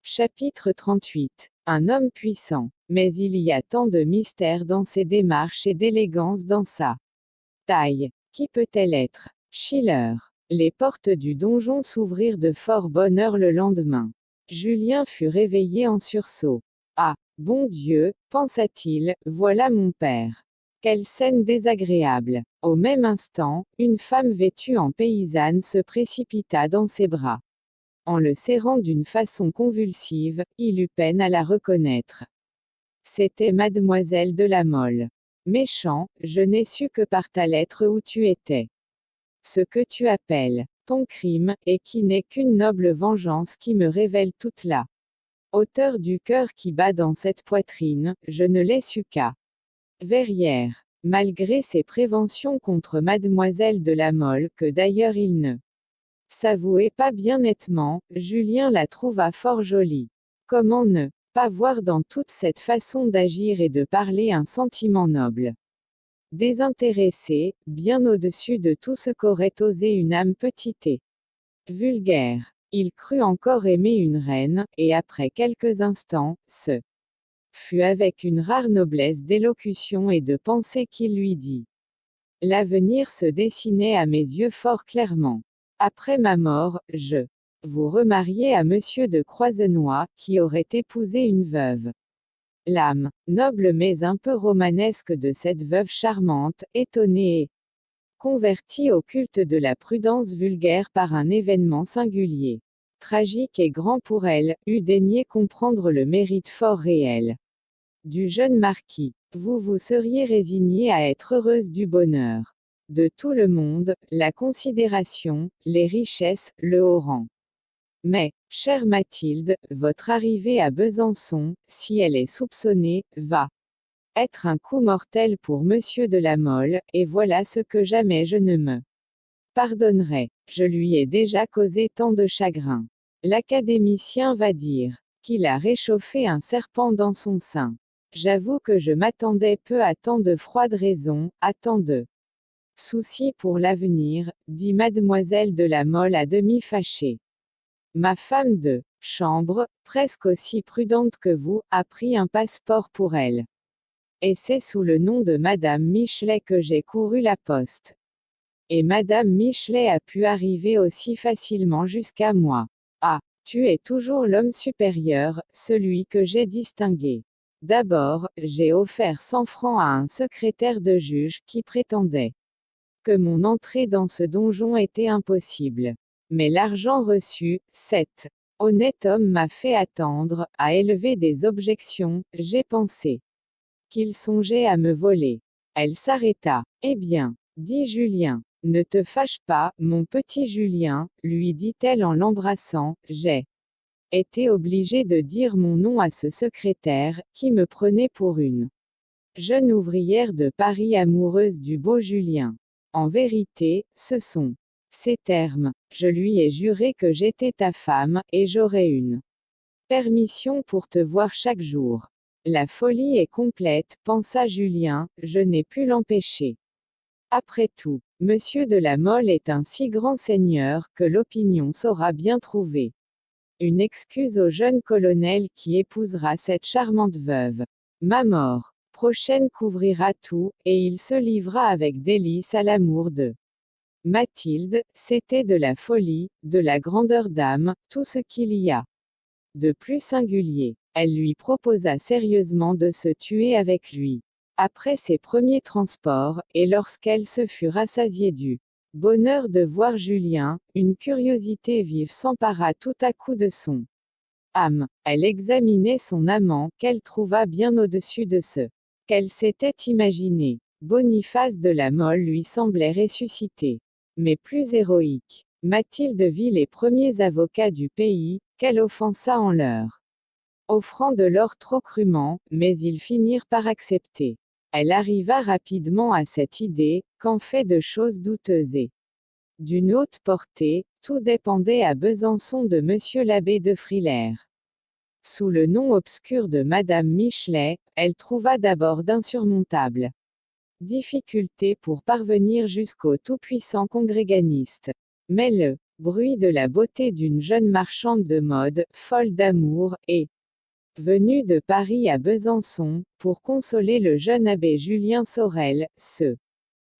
Chapitre 38. Un homme puissant. Mais il y a tant de mystère dans ses démarches et d'élégance dans sa taille. Qui peut-elle être? Schiller. Les portes du donjon s'ouvrirent de fort bonne heure le lendemain. Julien fut réveillé en sursaut. Ah, bon Dieu, pensa-t-il, voilà mon père. Quelle scène désagréable. Au même instant, une femme vêtue en paysanne se précipita dans ses bras. En le serrant d'une façon convulsive, il eut peine à la reconnaître. C'était mademoiselle de La Mole. Méchant, je n'ai su que par ta lettre où tu étais. Ce que tu appelles ton crime, et qui n'est qu'une noble vengeance qui me révèle toute la hauteur du cœur qui bat dans cette poitrine, je ne l'ai su qu'à Verrières. Malgré ses préventions contre mademoiselle de La Mole, que d'ailleurs il ne s'avouait pas bien nettement, Julien la trouva fort jolie. Comment ne pas voir dans toute cette façon d'agir et de parler un sentiment noble, désintéressé, bien au-dessus de tout ce qu'aurait osé une âme petite et vulgaire. Il crut encore aimer une reine, et après quelques instants, ce fut avec une rare noblesse d'élocution et de pensée qu'il lui dit. L'avenir se dessinait à mes yeux fort clairement. Après ma mort, je vous remariez à monsieur de Croisenois, qui aurait épousé une veuve. L'âme, noble mais un peu romanesque de cette veuve charmante, étonnée et convertie au culte de la prudence vulgaire par un événement singulier, tragique et grand pour elle, eût daigné comprendre le mérite fort réel du jeune marquis. Vous vous seriez résigné à être heureuse du bonheur de tout le monde, la considération, les richesses, le haut rang. Mais, chère Mathilde, votre arrivée à Besançon, si elle est soupçonnée, va être un coup mortel pour monsieur de La Mole, et voilà ce que jamais je ne me pardonnerai. Je lui ai déjà causé tant de chagrin. L'académicien va dire qu'il a réchauffé un serpent dans son sein. J'avoue que je m'attendais peu à tant de froide raison, à tant de soucis pour l'avenir, dit mademoiselle de La Mole à demi fâchée. Ma femme de chambre, presque aussi prudente que vous, a pris un passeport pour elle. Et c'est sous le nom de Madame Michelet que j'ai couru la poste. Et Madame Michelet a pu arriver aussi facilement jusqu'à moi. Ah, tu es toujours l'homme supérieur, celui que j'ai distingué. D'abord, j'ai offert 100 francs à un secrétaire de juge qui prétendait que mon entrée dans ce donjon était impossible. Mais l'argent reçu, cet honnête homme m'a fait attendre, a élevé des objections, j'ai pensé qu'il songeait à me voler. Elle s'arrêta. Eh bien, dit Julien. Ne te fâche pas, mon petit Julien, lui dit-elle en l'embrassant, j'ai été obligée de dire mon nom à ce secrétaire, qui me prenait pour une jeune ouvrière de Paris amoureuse du beau Julien. En vérité, ce sont ces termes. Je lui ai juré que j'étais ta femme, et j'aurais une permission pour te voir chaque jour. La folie est complète, pensa Julien, je n'ai pu l'empêcher. Après tout, monsieur de La Mole est un si grand seigneur que l'opinion saura bien trouver une excuse au jeune colonel qui épousera cette charmante veuve. Ma mort prochaine couvrira tout, et il se livra avec délice à l'amour de Mathilde. C'était de la folie, de la grandeur d'âme, tout ce qu'il y a de plus singulier. Elle lui proposa sérieusement de se tuer avec lui. Après ses premiers transports, et lorsqu'elle se fut rassasiée du bonheur de voir Julien, une curiosité vive s'empara tout à coup de son âme. Elle examinait son amant, qu'elle trouva bien au-dessus de ce qu'elle s'était imaginé. Boniface de La Mole lui semblait ressuscité, mais plus héroïque. Mathilde vit les premiers avocats du pays, qu'elle offensa en leur offrant de l'or trop crûment, mais ils finirent par accepter. Elle arriva rapidement à cette idée, qu'en fait de choses douteuses et d'une haute portée, tout dépendait à Besançon de monsieur l'abbé de Frilair. Sous le nom obscur de Madame Michelet, elle trouva d'abord d'insurmontables difficultés pour parvenir jusqu'au tout-puissant congréganiste. Mais le bruit de la beauté d'une jeune marchande de mode, folle d'amour, et venue de Paris à Besançon, pour consoler le jeune abbé Julien Sorel, se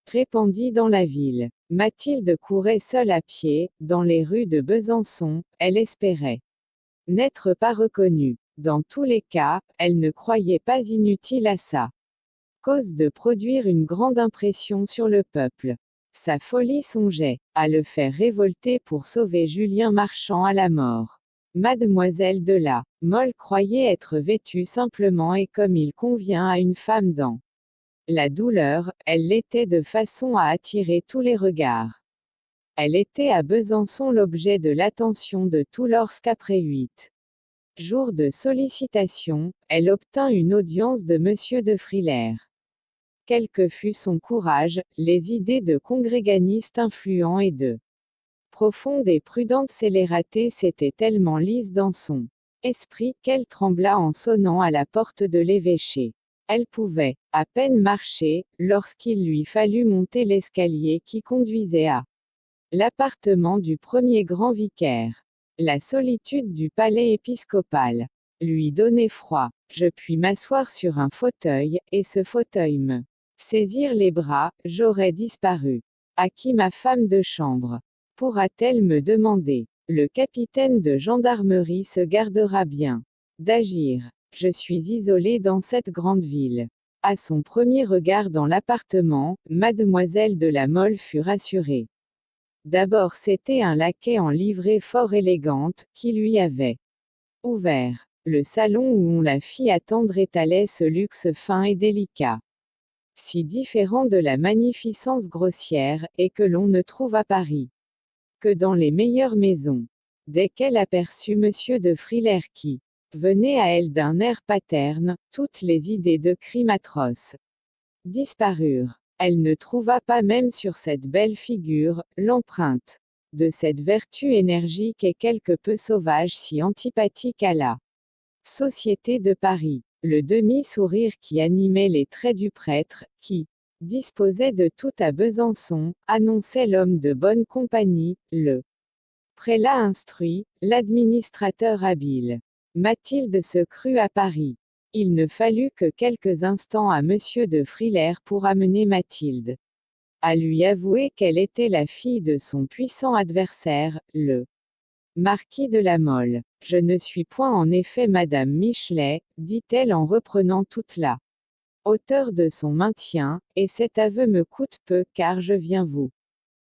répandit dans la ville. Mathilde courait seule à pied, dans les rues de Besançon, elle espérait n'être pas reconnue. Dans tous les cas, elle ne croyait pas inutile à sa cause de produire une grande impression sur le peuple. Sa folie songeait à le faire révolter pour sauver Julien Marchand à la mort. Mademoiselle de la Mole croyait être vêtue simplement et comme il convient à une femme dans la douleur, elle l'était de façon à attirer tous les regards. Elle était à Besançon l'objet de l'attention de tous lorsqu'après 8 jours de sollicitation, elle obtint une audience de Monsieur de Frilair. Quel que fût son courage, les idées de congréganiste influent et de profonde et prudente scélératée s'étaient tellement lises dans son esprit, qu'elle trembla en sonnant à la porte de l'évêché. Elle pouvait à peine marcher, lorsqu'il lui fallut monter l'escalier qui conduisait à l'appartement du premier grand vicaire. La solitude du palais épiscopal lui donnait froid. Je puis m'asseoir sur un fauteuil, et ce fauteuil me saisir les bras, j'aurais disparu. À qui ma femme de chambre pourra-t-elle me demander? Le capitaine de gendarmerie se gardera bien d'agir. Je suis isolée dans cette grande ville. À son premier regard dans l'appartement, mademoiselle de la Mole fut rassurée. D'abord c'était un laquais en livrée fort élégante, qui lui avait ouvert le salon où on la fit attendre étalait ce luxe fin et délicat. Si différent de la magnificence grossière, et que l'on ne trouve à Paris que dans les meilleures maisons. Dès qu'elle aperçut Monsieur de Frilair qui venait à elle d'un air paterne, toutes les idées de crime atroce disparurent. Elle ne trouva pas même sur cette belle figure, l'empreinte de cette vertu énergique et quelque peu sauvage si antipathique à la société de Paris. Le demi-sourire qui animait les traits du prêtre, qui disposait de tout à Besançon, annonçait l'homme de bonne compagnie, le prélat instruit, l'administrateur habile. Mathilde se crut à Paris. Il ne fallut que quelques instants à Monsieur de Frilair pour amener Mathilde à lui avouer qu'elle était la fille de son puissant adversaire, le marquis de la Mole. Je ne suis point en effet Madame Michelet, dit-elle en reprenant toute la hauteur de son maintien, et cet aveu me coûte peu car je viens vous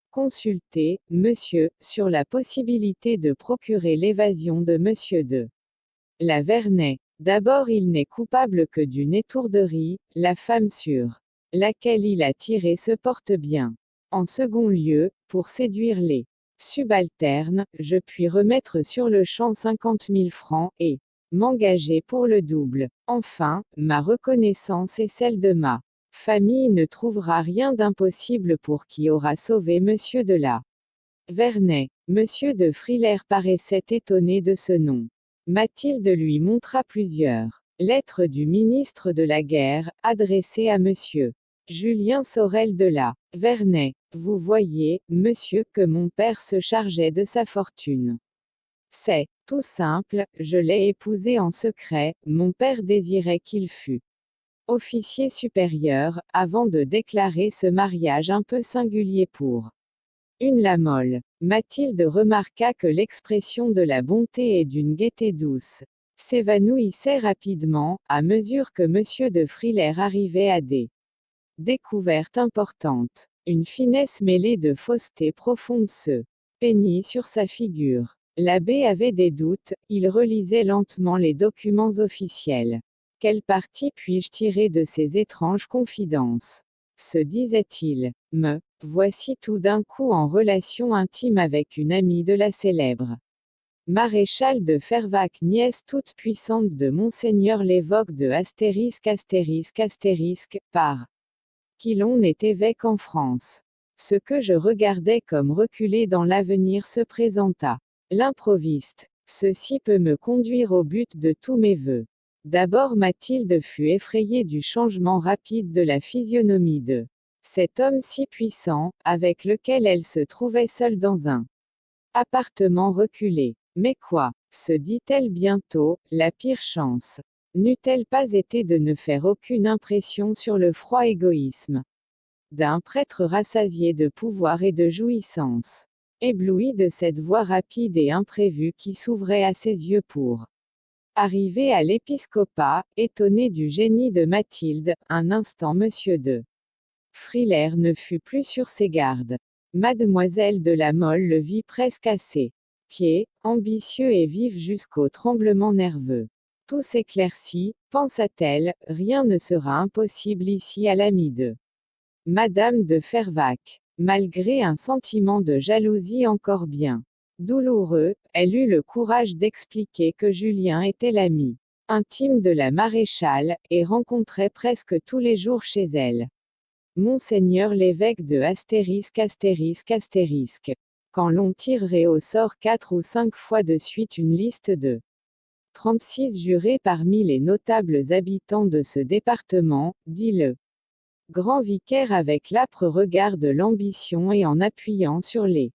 consulter, monsieur, sur la possibilité de procurer l'évasion de Monsieur de la Vernet. D'abord il n'est coupable que d'une étourderie, la femme sur laquelle il a tiré se porte bien. En second lieu, pour séduire les subalternes, je puis remettre sur le champ 50 000 francs, et m'engager pour le double. Enfin, ma reconnaissance et celle de ma famille ne trouvera rien d'impossible pour qui aura sauvé Monsieur de la Vernet. Monsieur de Frilair paraissait étonné de ce nom. Mathilde lui montra plusieurs lettres du ministre de la Guerre, adressées à Monsieur Julien Sorel de la Vernet. Vous voyez, monsieur, que mon père se chargeait de sa fortune. C'est tout simple, je l'ai épousé en secret, mon père désirait qu'il fût officier supérieur, avant de déclarer ce mariage un peu singulier pour une La Mole. Mathilde remarqua que l'expression de la bonté et d'une gaieté douce s'évanouissait rapidement, à mesure que Monsieur de Frilair arrivait à des découvertes importantes. Une finesse mêlée de fausseté profonde se peignit sur sa figure. L'abbé avait des doutes, il relisait lentement les documents officiels. Quel parti puis-je tirer de ces étranges confidences? Se disait-il. Me voici tout d'un coup en relation intime avec une amie de la célèbre maréchal de Fervaques, nièce toute puissante de Monseigneur l'évêque de par qui l'on est évêque en France. Ce que je regardais comme reculé dans l'avenir se présenta. L'improviste. Ceci peut me conduire au but de tous mes vœux. D'abord Mathilde fut effrayée du changement rapide de la physionomie de cet homme si puissant, avec lequel elle se trouvait seule dans un Appartement reculé. Mais quoi, se dit-elle bientôt, la pire chance n'eût-elle pas été de ne faire aucune impression sur le froid égoïsme d'un prêtre rassasié de pouvoir et de jouissance, ébloui de cette voie rapide et imprévue qui s'ouvrait à ses yeux pour arriver à l'épiscopat, étonné du génie de Mathilde, un instant Monsieur de Frilair ne fut plus sur ses gardes. Mademoiselle de la Mole le vit presque à ses pieds, ambitieux et vif jusqu'au tremblement nerveux. Tout s'éclaircit, pensa-t-elle, rien ne sera impossible ici à l'ami de Madame de Fervaques. Malgré un sentiment de jalousie encore bien douloureux, elle eut le courage d'expliquer que Julien était l'ami intime de la maréchale, et rencontrait presque tous les jours chez elle Monseigneur l'évêque de *****. Quand l'on tirerait au sort 4 ou 5 fois de suite une liste de 36 jurés parmi les notables habitants de ce département, dit le grand vicaire avec l'âpre regard de l'ambition et en appuyant sur les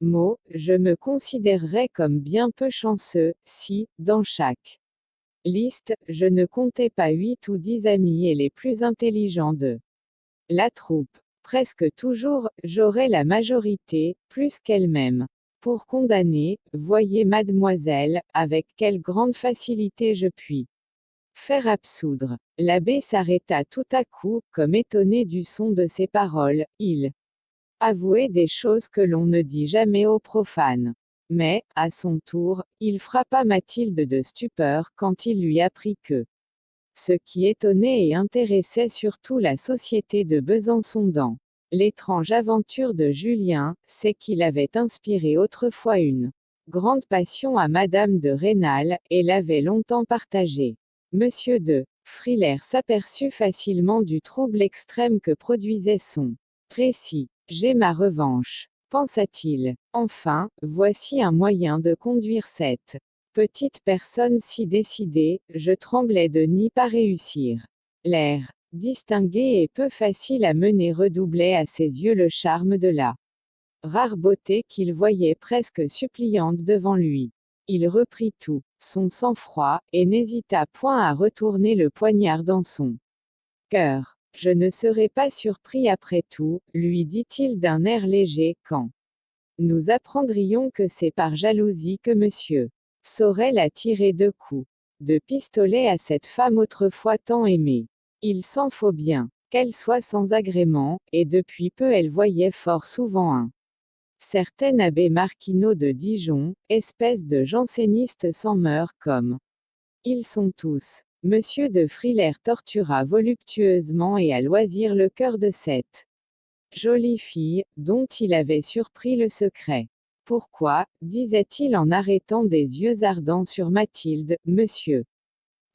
mots, je me considérerais comme bien peu chanceux, si, dans chaque liste, je ne comptais pas 8 ou 10 amis et les plus intelligents de la troupe. Presque toujours, j'aurais la majorité, plus qu'elle-même. Pour condamner, voyez mademoiselle, avec quelle grande facilité je puis faire absoudre. L'abbé s'arrêta tout à coup, comme étonné du son de ces paroles. Il avouait des choses que l'on ne dit jamais aux profanes. Mais, à son tour, il frappa Mathilde de stupeur quand il lui apprit que ce qui étonnait et intéressait surtout la société de Besançon dans l'étrange aventure de Julien, c'est qu'il avait inspiré autrefois une grande passion à Madame de Rênal, et l'avait longtemps partagée. Monsieur de Frilair s'aperçut facilement du trouble extrême que produisait son récit. J'ai ma revanche, pensa-t-il. Enfin, voici un moyen de conduire cette petite personne si décidée, je tremblais de n'y pas réussir. L'air distingué et peu facile à mener redoublait à ses yeux le charme de la rare beauté qu'il voyait presque suppliante devant lui. Il reprit tout son sang-froid, et n'hésita point à retourner le poignard dans son cœur. Je ne serais pas surpris après tout, lui dit-il d'un air léger, quand nous apprendrions que c'est par jalousie que monsieur Sorel a tiré 2 coups de pistolet à cette femme autrefois tant aimée. Il s'en faut bien qu'elle soit sans agrément, et depuis peu elle voyait fort souvent un certain abbé Marquineau de Dijon, espèce de janséniste sans mœurs comme ils sont tous. Monsieur de Frilair tortura voluptueusement et à loisir le cœur de cette jolie fille, dont il avait surpris le secret. Pourquoi, disait-il en arrêtant des yeux ardents sur Mathilde, monsieur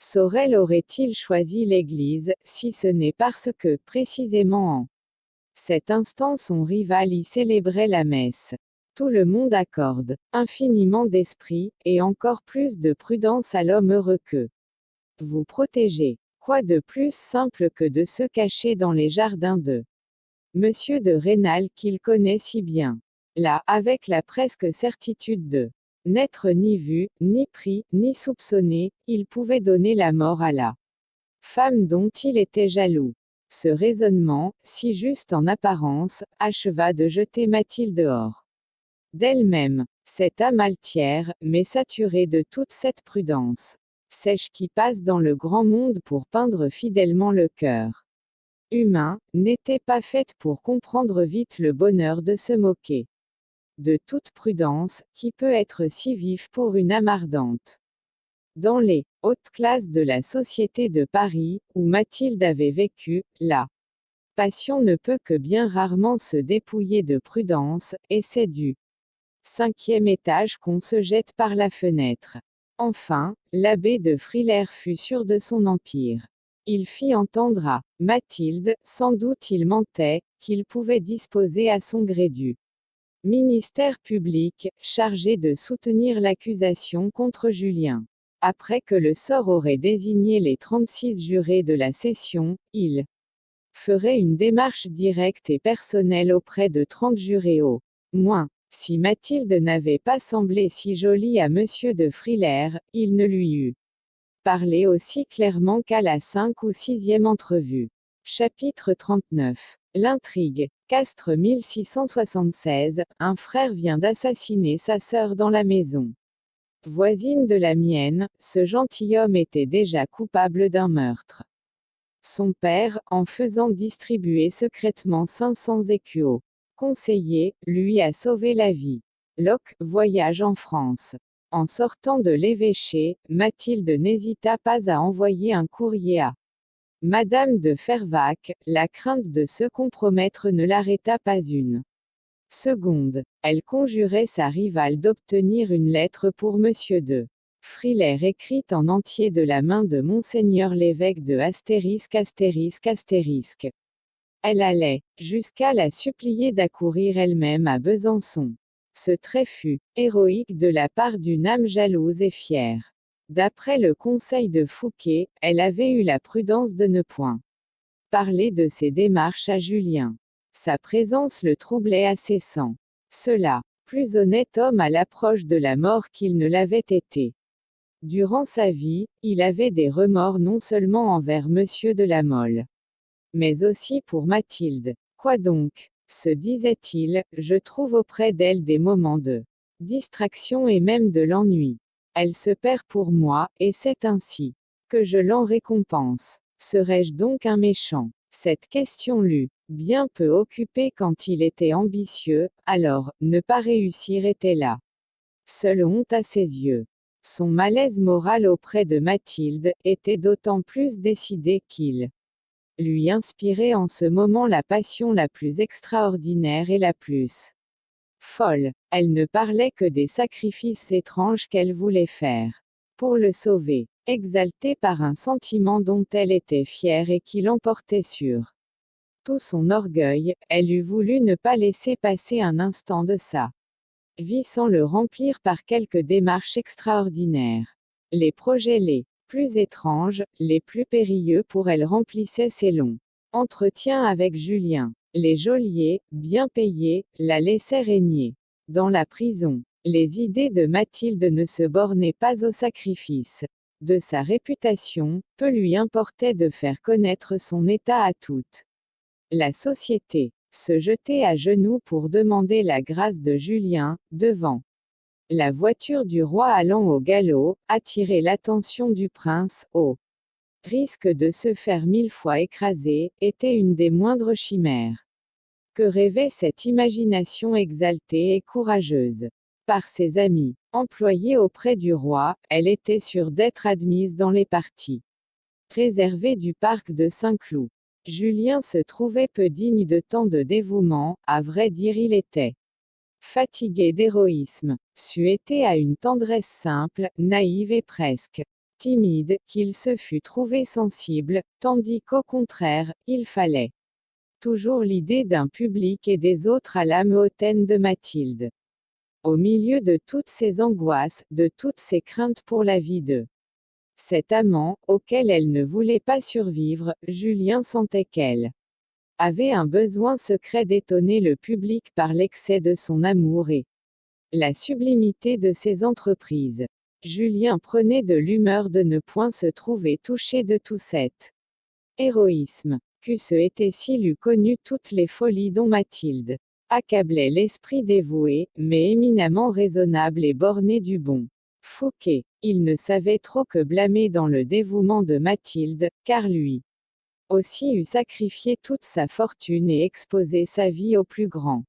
Sorel aurait-il choisi l'Église, si ce n'est parce que, précisément en cet instant son rival y célébrait la messe. Tout le monde accorde infiniment d'esprit, et encore plus de prudence à l'homme heureux que vous protégez. Quoi de plus simple que de se cacher dans les jardins de Monsieur de Rênal qu'il connaît si bien. Là, avec la presque certitude de n'être ni vu, ni pris, ni soupçonné, il pouvait donner la mort à la femme dont il était jaloux. Ce raisonnement, si juste en apparence, acheva de jeter Mathilde hors d'elle-même. Cette âme altière, mais saturée de toute cette prudence sèche qui passe dans le grand monde pour peindre fidèlement le cœur humain, n'était pas faite pour comprendre vite le bonheur de se moquer de toute prudence, qui peut être si vif pour une âme ardente. Dans les hautes classes de la société de Paris, où Mathilde avait vécu, la passion ne peut que bien rarement se dépouiller de prudence, et c'est du 5e étage qu'on se jette par la fenêtre. Enfin, l'abbé de Frilair fut sûr de son empire. Il fit entendre à Mathilde, sans doute il mentait, qu'il pouvait disposer à son gré du ministère public, chargé de soutenir l'accusation contre Julien. Après que le sort aurait désigné les 36 jurés de la session, il ferait une démarche directe et personnelle auprès de 30 jurés au moins. Si Mathilde n'avait pas semblé si jolie à Monsieur de Frilair, il ne lui eût parlé aussi clairement qu'à la 5 ou 6e entrevue. Chapitre 39. L'intrigue. Castres 1676, un frère vient d'assassiner sa sœur dans la maison voisine de la mienne, ce gentilhomme était déjà coupable d'un meurtre. Son père, en faisant distribuer secrètement 500 écus au conseiller, lui a sauvé la vie. Locke, voyage en France. En sortant de l'évêché, Mathilde n'hésita pas à envoyer un courrier à Madame de Fervaques. La crainte de se compromettre ne l'arrêta pas une seconde. Elle conjurait sa rivale d'obtenir une lettre pour Monsieur de Frilair écrite en entier de la main de Monseigneur l'évêque de *****. Elle allait jusqu'à la supplier d'accourir elle-même à Besançon. Ce trait fut héroïque de la part d'une âme jalouse et fière. D'après le conseil de Fouquet, elle avait eu la prudence de ne point parler de ses démarches à Julien. Sa présence le troublait à ses sangs. Cela, plus honnête homme à l'approche de la mort qu'il ne l'avait été. Durant sa vie, il avait des remords non seulement envers Monsieur de la Mole, mais aussi pour Mathilde. Quoi donc, se disait-il, je trouve auprès d'elle des moments de distraction et même de l'ennui. Elle se perd pour moi, et c'est ainsi que je l'en récompense. Serais-je donc un méchant? Cette question l'eût bien peu occupé quand il était ambitieux, alors, ne pas réussir était là seule honte à ses yeux. Son malaise moral auprès de Mathilde était d'autant plus décidé qu'il lui inspirait en ce moment la passion la plus extraordinaire et la plus folle. Elle ne parlait que des sacrifices étranges qu'elle voulait faire pour le sauver. Exaltée par un sentiment dont elle était fière et qui l'emportait sur tout son orgueil, elle eût voulu ne pas laisser passer un instant de sa vie sans le remplir par quelque démarche extraordinaire. Les projets les plus étranges, les plus périlleux pour elle remplissaient ses longs entretiens avec Julien. Les geôliers, bien payés, la laissaient régner dans la prison. Les idées de Mathilde ne se bornaient pas au sacrifice de sa réputation, peu lui importait de faire connaître son état à toute la société. Se jeter à genoux pour demander la grâce de Julien, devant la voiture du roi allant au galop, attirer l'attention du prince, au risque de se faire 1000 fois écraser, était une des moindres chimères que rêvait cette imagination exaltée et courageuse. Par ses amis, employés auprès du roi, elle était sûre d'être admise dans les parties réservées du parc de Saint-Cloud. Julien se trouvait peu digne de tant de dévouement, à vrai dire il était fatigué d'héroïsme, suété à une tendresse simple, naïve et presque timide, qu'il se fût trouvé sensible, tandis qu'au contraire, il fallait toujours l'idée d'un public et des autres à l'âme hautaine de Mathilde. Au milieu de toutes ces angoisses, de toutes ces craintes pour la vie de cet amant, auquel elle ne voulait pas survivre, Julien sentait qu'elle avait un besoin secret d'étonner le public par l'excès de son amour et la sublimité de ses entreprises. Julien prenait de l'humeur de ne point se trouver touché de tout cet héroïsme. Qu'eusse été s'il eût connu toutes les folies dont Mathilde accablait l'esprit dévoué, mais éminemment raisonnable et borné du bon Fouquet. Il ne savait trop que blâmer dans le dévouement de Mathilde, car lui aussi eût sacrifié toute sa fortune et exposé sa vie au plus grand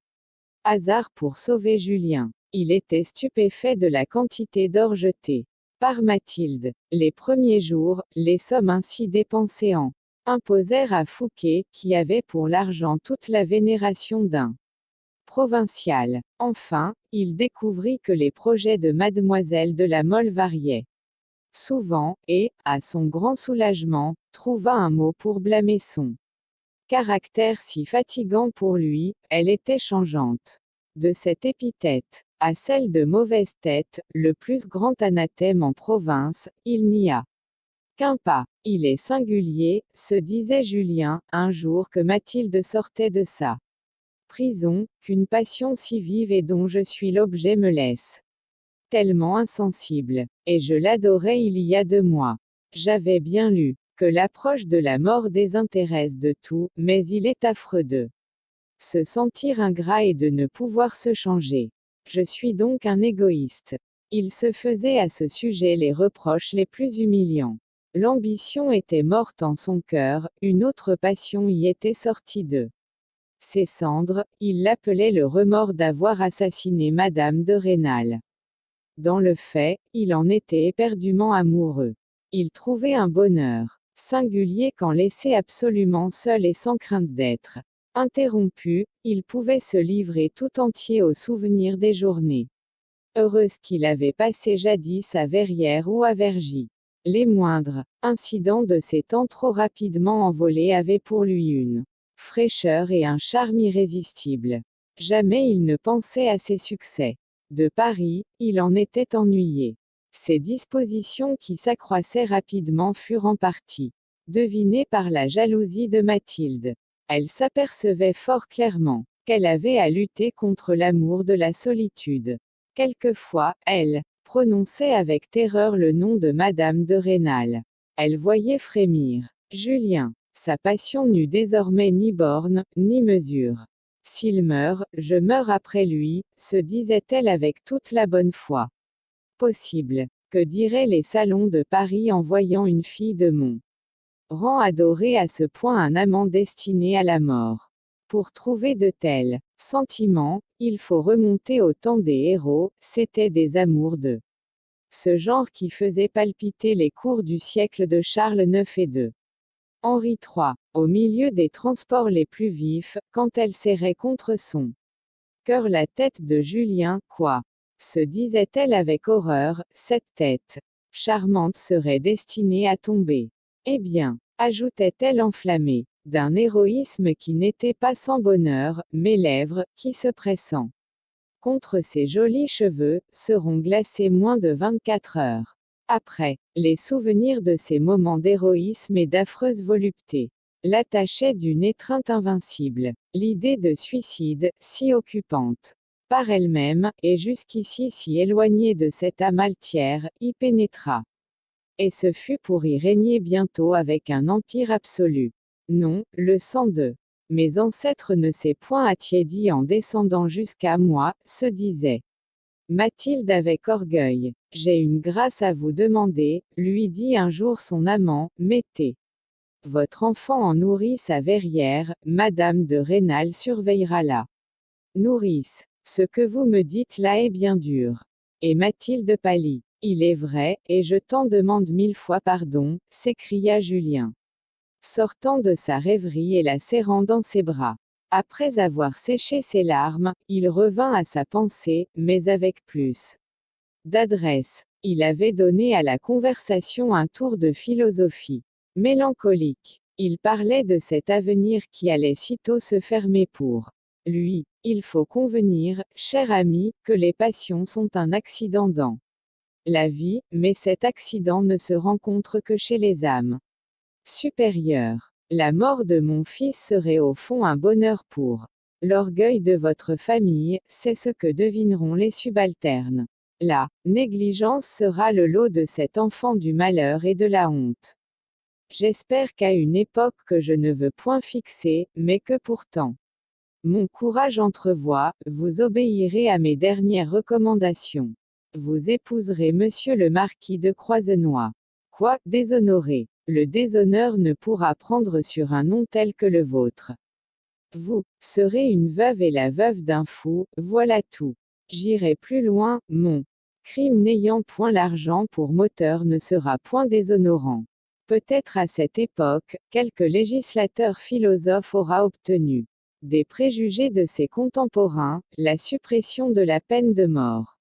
hasard pour sauver Julien. Il était stupéfait de la quantité d'or jeté par Mathilde. Les premiers jours, les sommes ainsi dépensées en imposèrent à Fouquet, qui avait pour l'argent toute la vénération d'un provincial. Enfin, il découvrit que les projets de Mademoiselle de la Mole variaient souvent, et, à son grand soulagement, trouva un mot pour blâmer son caractère si fatigant pour lui. Elle était changeante. De cette épithète à celle de mauvaise tête, le plus grand anathème en province, il n'y a qu'un pas. Il est singulier, se disait Julien, un jour que Mathilde sortait de sa prison, qu'une passion si vive et dont je suis l'objet me laisse tellement insensible. Et je l'adorais il y a 2 mois. J'avais bien lu que l'approche de la mort désintéresse de tout, mais il est affreux de se sentir ingrat et de ne pouvoir se changer. Je suis donc un égoïste. Il se faisait à ce sujet les reproches les plus humiliants. L'ambition était morte en son cœur, une autre passion y était sortie de ses cendres, il l'appelait le remords d'avoir assassiné Madame de Rênal. Dans le fait, il en était éperdument amoureux. Il trouvait un bonheur singulier quand laissé absolument seul et sans crainte d'être interrompu, il pouvait se livrer tout entier au souvenir des journées heureuses qu'il avait passées jadis à Verrières ou à Vergy. Les moindres incidents de ces temps trop rapidement envolés avaient pour lui une fraîcheur et un charme irrésistibles. Jamais il ne pensait à ses succès. De Paris, il en était ennuyé. Ses dispositions qui s'accroissaient rapidement furent en partie devinées par la jalousie de Mathilde. Elle s'apercevait fort clairement qu'elle avait à lutter contre l'amour de la solitude. Quelquefois, elle prononçait avec terreur le nom de Madame de Rênal. Elle voyait frémir Julien. Sa passion n'eut désormais ni borne, ni mesure. S'il meurt, je meurs après lui, se disait-elle avec toute la bonne foi possible. Que diraient les salons de Paris en voyant une fille de mon rang adorer à ce point un amant destiné à la mort? Pour trouver de tels sentiments, il faut remonter au temps des héros, c'étaient des amours de ce genre qui faisaient palpiter les cours du siècle de Charles IX et de Henri III, au milieu des transports les plus vifs, quand elle serrait contre son cœur la tête de Julien, quoi, se disait-elle avec horreur, cette tête charmante serait destinée à tomber. Eh bien, ajoutait-elle enflammée, d'un héroïsme qui n'était pas sans bonheur, mes lèvres, qui se pressant contre ses jolis cheveux, seront glacées moins de 24 heures. Après, les souvenirs de ces moments d'héroïsme et d'affreuse volupté l'attachaient d'une étreinte invincible. L'idée de suicide, si occupante par elle-même, et jusqu'ici si éloignée de cette âme altière, y pénétra. Et ce fut pour y régner bientôt avec un empire absolu. Non, le sang de mes ancêtres ne s'est point attiédi en descendant jusqu'à moi, se disait Mathilde avec orgueil. J'ai une grâce à vous demander, lui dit un jour son amant, mettez votre enfant en nourrice à Verrières, Madame de Rênal surveillera la nourrice. Ce que vous me dites là est bien dur. Et Mathilde pâlit. Il est vrai, et je t'en demande 1000 fois pardon, s'écria Julien, sortant de sa rêverie et la serrant dans ses bras. Après avoir séché ses larmes, il revint à sa pensée, mais avec plus d'adresse. Il avait donné à la conversation un tour de philosophie mélancolique. Il parlait de cet avenir qui allait sitôt se fermer pour lui. Il faut convenir, cher ami, que les passions sont un accident dans la vie, mais cet accident ne se rencontre que chez les âmes supérieures. La mort de mon fils serait au fond un bonheur pour l'orgueil de votre famille, c'est ce que devineront les subalternes. La négligence sera le lot de cet enfant du malheur et de la honte. J'espère qu'à une époque que je ne veux point fixer, mais que pourtant mon courage entrevoit, vous obéirez à mes dernières recommandations. Vous épouserez monsieur le marquis de Croisenois. Quoi, déshonoré? Le déshonneur ne pourra prendre sur un nom tel que le vôtre. Vous serez une veuve et la veuve d'un fou, voilà tout. J'irai plus loin, mon crime n'ayant point l'argent pour moteur ne sera point déshonorant. Peut-être à cette époque, quelque législateur philosophe aura obtenu des préjugés de ses contemporains, la suppression de la peine de mort.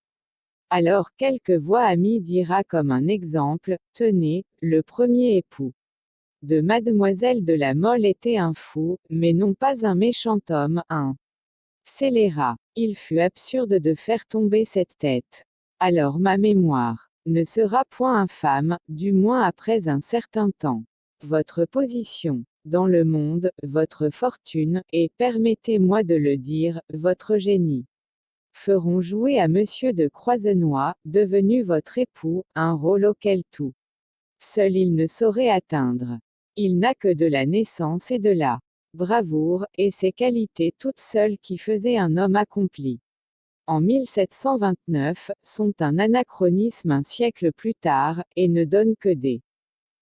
Alors quelque voix amie dira comme un exemple, tenez, le premier époux de Mademoiselle de la Mole était un fou, mais non pas un méchant homme, un scélérat. Il fut absurde de faire tomber cette tête. Alors ma mémoire ne sera point infâme, du moins après un certain temps. Votre position dans le monde, votre fortune, et, permettez-moi de le dire, votre génie, feront jouer à Monsieur de Croisenois, devenu votre époux, un rôle auquel tout seul il ne saurait atteindre. Il n'a que de la naissance et de la bravoure, et ces qualités toutes seules qui faisaient un homme accompli. En 1729, sont un anachronisme un siècle plus tard, et ne donnent que des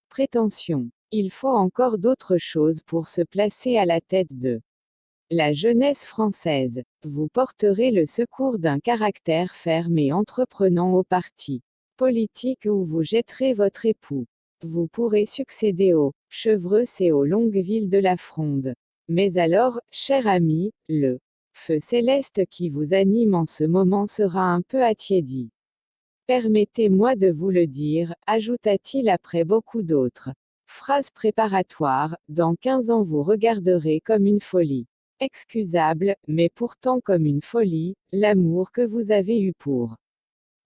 prétentions. Il faut encore d'autres choses pour se placer à la tête de la jeunesse française. Vous porterez le secours d'un caractère ferme et entreprenant au parti politique où vous jetterez votre époux. Vous pourrez succéder aux Chevreuse et aux Longueville de la Fronde. Mais alors, cher ami, le feu céleste qui vous anime en ce moment sera un peu attiédi. Permettez-moi de vous le dire, ajouta-t-il après beaucoup d'autres phrases préparatoires, dans 15 ans vous regarderez comme une folie excusable, mais pourtant comme une folie, l'amour que vous avez eu pour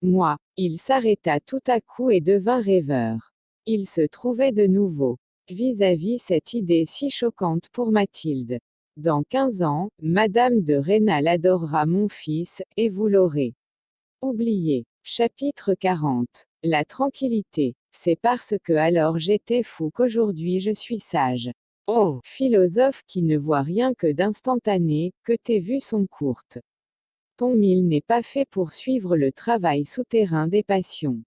moi. Il s'arrêta tout à coup et devint rêveur. Il se trouvait de nouveau vis-à-vis cette idée si choquante pour Mathilde. Dans 15 ans, Madame de Rênal adorera mon fils, et vous l'aurez oublié. Chapitre 40. La tranquillité. C'est parce que alors j'étais fou qu'aujourd'hui je suis sage. Oh, philosophe qui ne voit rien que d'instantané, que tes vues sont courtes. Ton mille n'est pas fait pour suivre le travail souterrain des passions.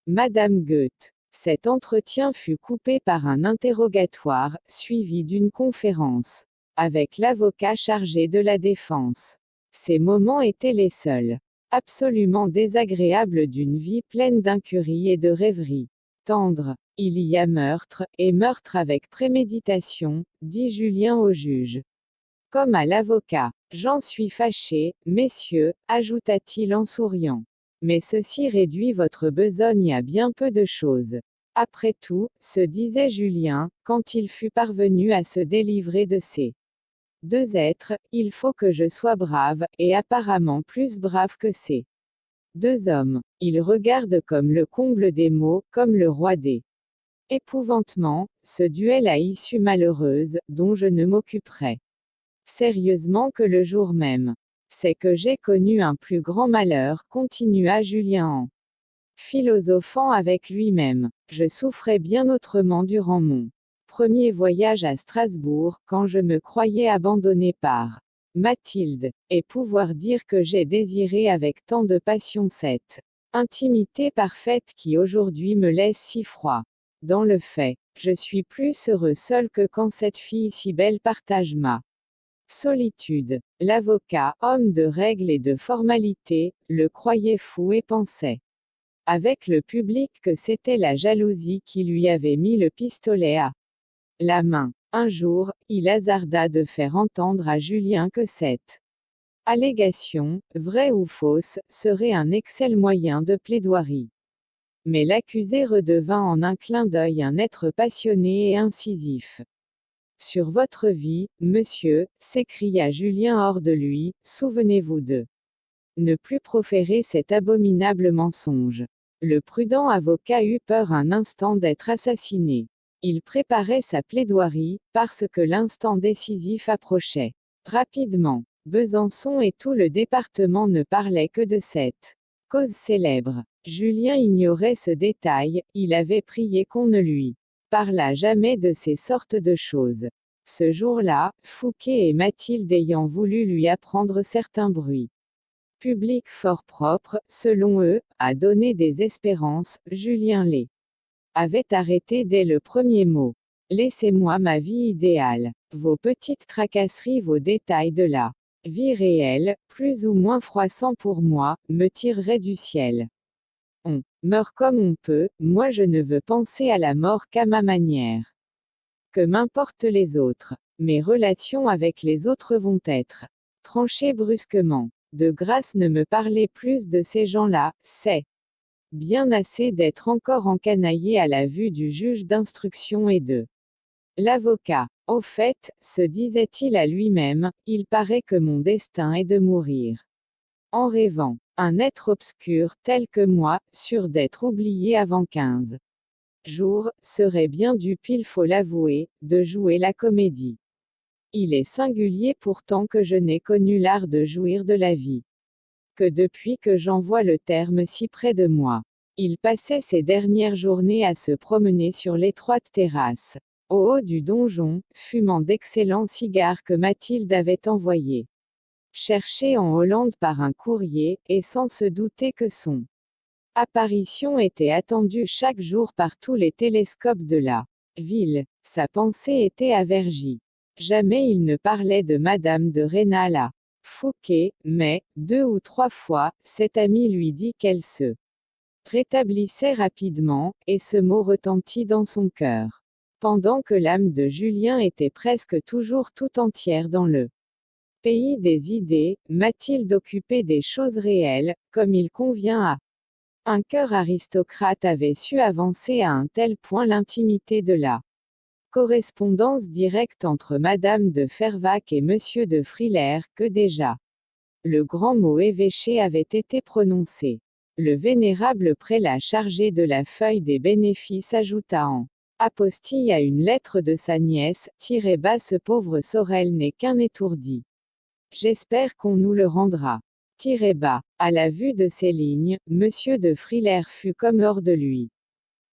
Madame Goethe. Cet entretien fut coupé par un interrogatoire, suivi d'une conférence avec l'avocat chargé de la défense. Ces moments étaient les seuls absolument désagréables d'une vie pleine d'incurie et de rêveries tendres. Il y a meurtre, et meurtre avec préméditation, dit Julien au juge. Comme à l'avocat. J'en suis fâché, messieurs, ajouta-t-il en souriant. Mais ceci réduit votre besogne à bien peu de choses. Après tout, se disait Julien, quand il fut parvenu à se délivrer de ces deux êtres, il faut que je sois brave, et apparemment plus brave que ces deux hommes. Il regarde comme le comble des maux, comme le roi des épouvantements, ce duel à issue malheureuse, dont je ne m'occuperai sérieusement que le jour même. C'est que j'ai connu un plus grand malheur, continua Julien en philosophant avec lui-même. Je souffrais bien autrement durant mon premier voyage à Strasbourg, quand je me croyais abandonné par Mathilde, et pouvoir dire que j'ai désiré avec tant de passion cette intimité parfaite qui aujourd'hui me laisse si froid. Dans le fait, je suis plus heureux seul que quand cette fille si belle partage ma solitude. L'avocat, homme de règle et de formalité, le croyait fou et pensait avec le public que c'était la jalousie qui lui avait mis le pistolet à la main. Un jour, il hasarda de faire entendre à Julien que cette allégation, vraie ou fausse, serait un excellent moyen de plaidoirie. Mais l'accusé redevint en un clin d'œil un être passionné et incisif. Sur votre vie, monsieur, s'écria Julien hors de lui, souvenez-vous de ne plus proférer cet abominable mensonge. Le prudent avocat eut peur un instant d'être assassiné. Il préparait sa plaidoirie, parce que l'instant décisif approchait. Rapidement, Besançon et tout le département ne parlaient que de cette cause célèbre. Julien ignorait ce détail, il avait prié qu'on ne lui parlât jamais de ces sortes de choses. Ce jour-là, Fouquet et Mathilde ayant voulu lui apprendre certains bruits publics fort propres, selon eux, à donner des espérances, Julien les avait arrêtés dès le premier mot. Laissez-moi ma vie idéale. Vos petites tracasseries, vos détails de la vie réelle, plus ou moins froissants pour moi, me tireraient du ciel. On meurt comme on peut, moi je ne veux penser à la mort qu'à ma manière. Que m'importent les autres. Mes relations avec les autres vont être tranchées brusquement. De grâce ne me parlez plus de ces gens-là, c'est bien assez d'être encore encanaillé à la vue du juge d'instruction et de l'avocat. Au fait, se disait-il à lui-même, il paraît que mon destin est de mourir en rêvant. Un être obscur, tel que moi, sûr d'être oublié avant 15 jour, serait bien dupe, il faut l'avouer, de jouer la comédie. Il est singulier pourtant que je n'ai connu l'art de jouir de la vie que depuis que j'en vois le terme si près de moi. Il passait ses dernières journées à se promener sur l'étroite terrasse, au haut du donjon, fumant d'excellents cigares que Mathilde avait envoyés chercher en Hollande par un courrier, et sans se douter que son apparition était attendue chaque jour par tous les télescopes de la ville. Sa pensée était à Vergy. Jamais il ne parlait de Madame de Rênal à Fouqué, mais, 2 ou 3 fois, cet ami lui dit qu'elle se rétablissait rapidement, et ce mot retentit dans son cœur. Pendant que l'âme de Julien était presque toujours tout entière dans le pays des idées, Mathilde occupée des choses réelles, comme il convient à un cœur aristocrate, avait su avancer à un tel point l'intimité de la correspondance directe entre Madame de Fervaques et Monsieur de Frilair, que déjà le grand mot évêché avait été prononcé. Le vénérable prélat chargé de la feuille des bénéfices ajouta en apostille à une lettre de sa nièce, tirez bas, ce pauvre Sorel n'est qu'un étourdi. J'espère qu'on nous le rendra. Tirez bas. À la vue de ces lignes, Monsieur de Frilair fut comme hors de lui.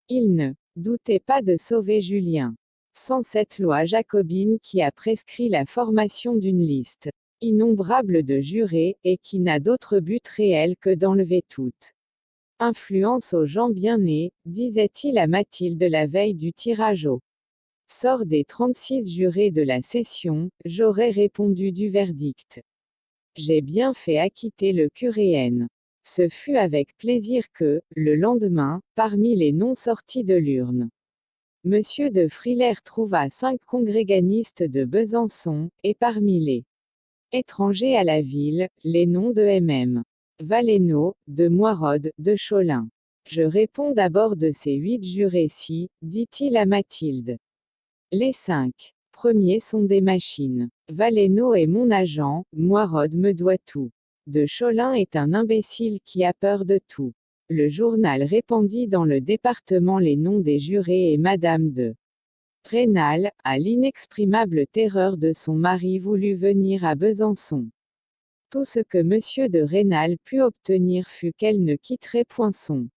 Il ne doutait pas de sauver Julien. Sans cette loi jacobine qui a prescrit la formation d'une liste innombrable de jurés, et qui n'a d'autre but réel que d'enlever toute influence aux gens bien nés, disait-il à Mathilde la veille du tirage au sort des 36 jurés de la session, j'aurais répondu du verdict. J'ai bien fait acquitter le curé N. Ce fut avec plaisir que, le lendemain, parmi les noms sortis de l'urne, Monsieur de Frilair trouva 5 congréganistes de Besançon, et parmi les étrangers à la ville, les noms de MM. Valénaud, de Moirod, de Cholin. Je réponds d'abord de ces 8 jurés-ci, dit-il à Mathilde. Les 5 premiers sont des machines. Valénaud est mon agent, Moirod me doit tout. De Cholin est un imbécile qui a peur de tout. Le journal répandit dans le département les noms des jurés, et Madame de Rênal, à l'inexprimable terreur de son mari, voulut venir à Besançon. Tout ce que Monsieur de Rênal put obtenir fut qu'elle ne quitterait point son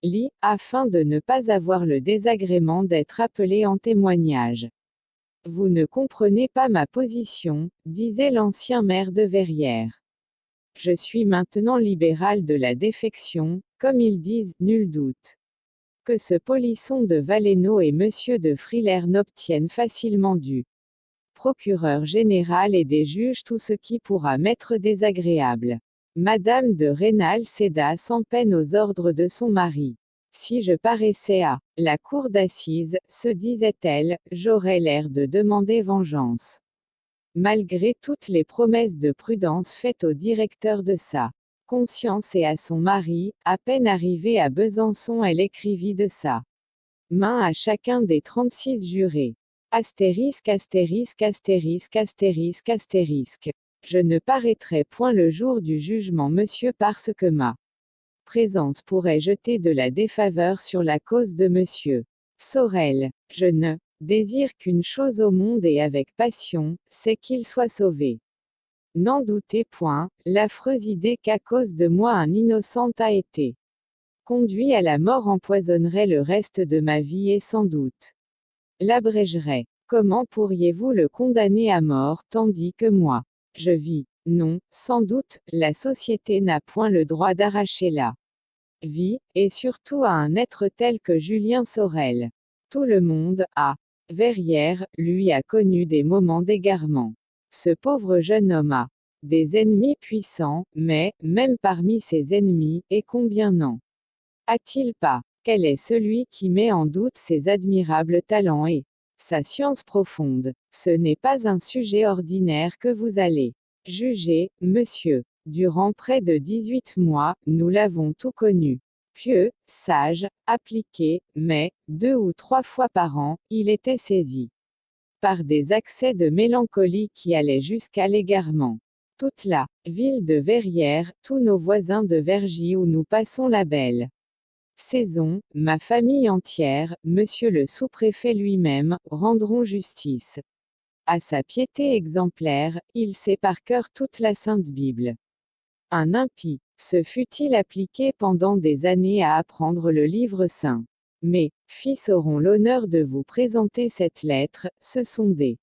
lit, afin de ne pas avoir le désagrément d'être appelée en témoignage. Vous ne comprenez pas ma position, disait l'ancien maire de Verrières. Je suis maintenant libéral de la défection, comme ils disent, nul doute que ce polisson de Valénaud et Monsieur de Frilair n'obtiennent facilement du procureur général et des juges tout ce qui pourra m'être désagréable. Madame de Rênal céda sans peine aux ordres de son mari. Si je paraissais à la cour d'assises, se disait-elle, j'aurais l'air de demander vengeance. Malgré toutes les promesses de prudence faites au directeur de sa conscience et à son mari, à peine arrivée à Besançon, elle écrivit de sa main à chacun des 36 jurés. Astérisque, astérisque, astérisque, astérisque, astérisque. Je ne paraîtrai point le jour du jugement, monsieur, parce que ma présence pourrait jeter de la défaveur sur la cause de monsieur Sorel. Je ne désire qu'une chose au monde, et avec passion, c'est qu'il soit sauvé. N'en doutez point, l'affreuse idée qu'à cause de moi un innocent a été conduit à la mort empoisonnerait le reste de ma vie, et sans doute l'abrégerait. Comment pourriez-vous le condamner à mort, tandis que moi, je vis? Non, sans doute, la société n'a point le droit d'arracher la vie, et surtout à un être tel que Julien Sorel. Tout le monde, à Verrières, lui a connu des moments d'égarement. Ce pauvre jeune homme a des ennemis puissants, mais, même parmi ses ennemis, et combien n'en a-t-il pas? Quel est celui qui met en doute ses admirables talents et sa science profonde? Ce n'est pas un sujet ordinaire que vous allez juger, monsieur. Durant près de 18 mois, nous l'avons tout connu. Pieux, sage, appliqué, mais, 2 ou 3 fois par an, il était saisi par des accès de mélancolie qui allaient jusqu'à l'égarement. Toute la ville de Verrières, tous nos voisins de Vergy où nous passons la belle Saison, ma famille entière, monsieur le sous-préfet lui-même, rendront justice. À sa piété exemplaire, il sait par cœur toute la Sainte Bible. Un impie, se fût-il appliqué pendant des années à apprendre le livre saint. Mes fils auront l'honneur de vous présenter cette lettre, ce sont des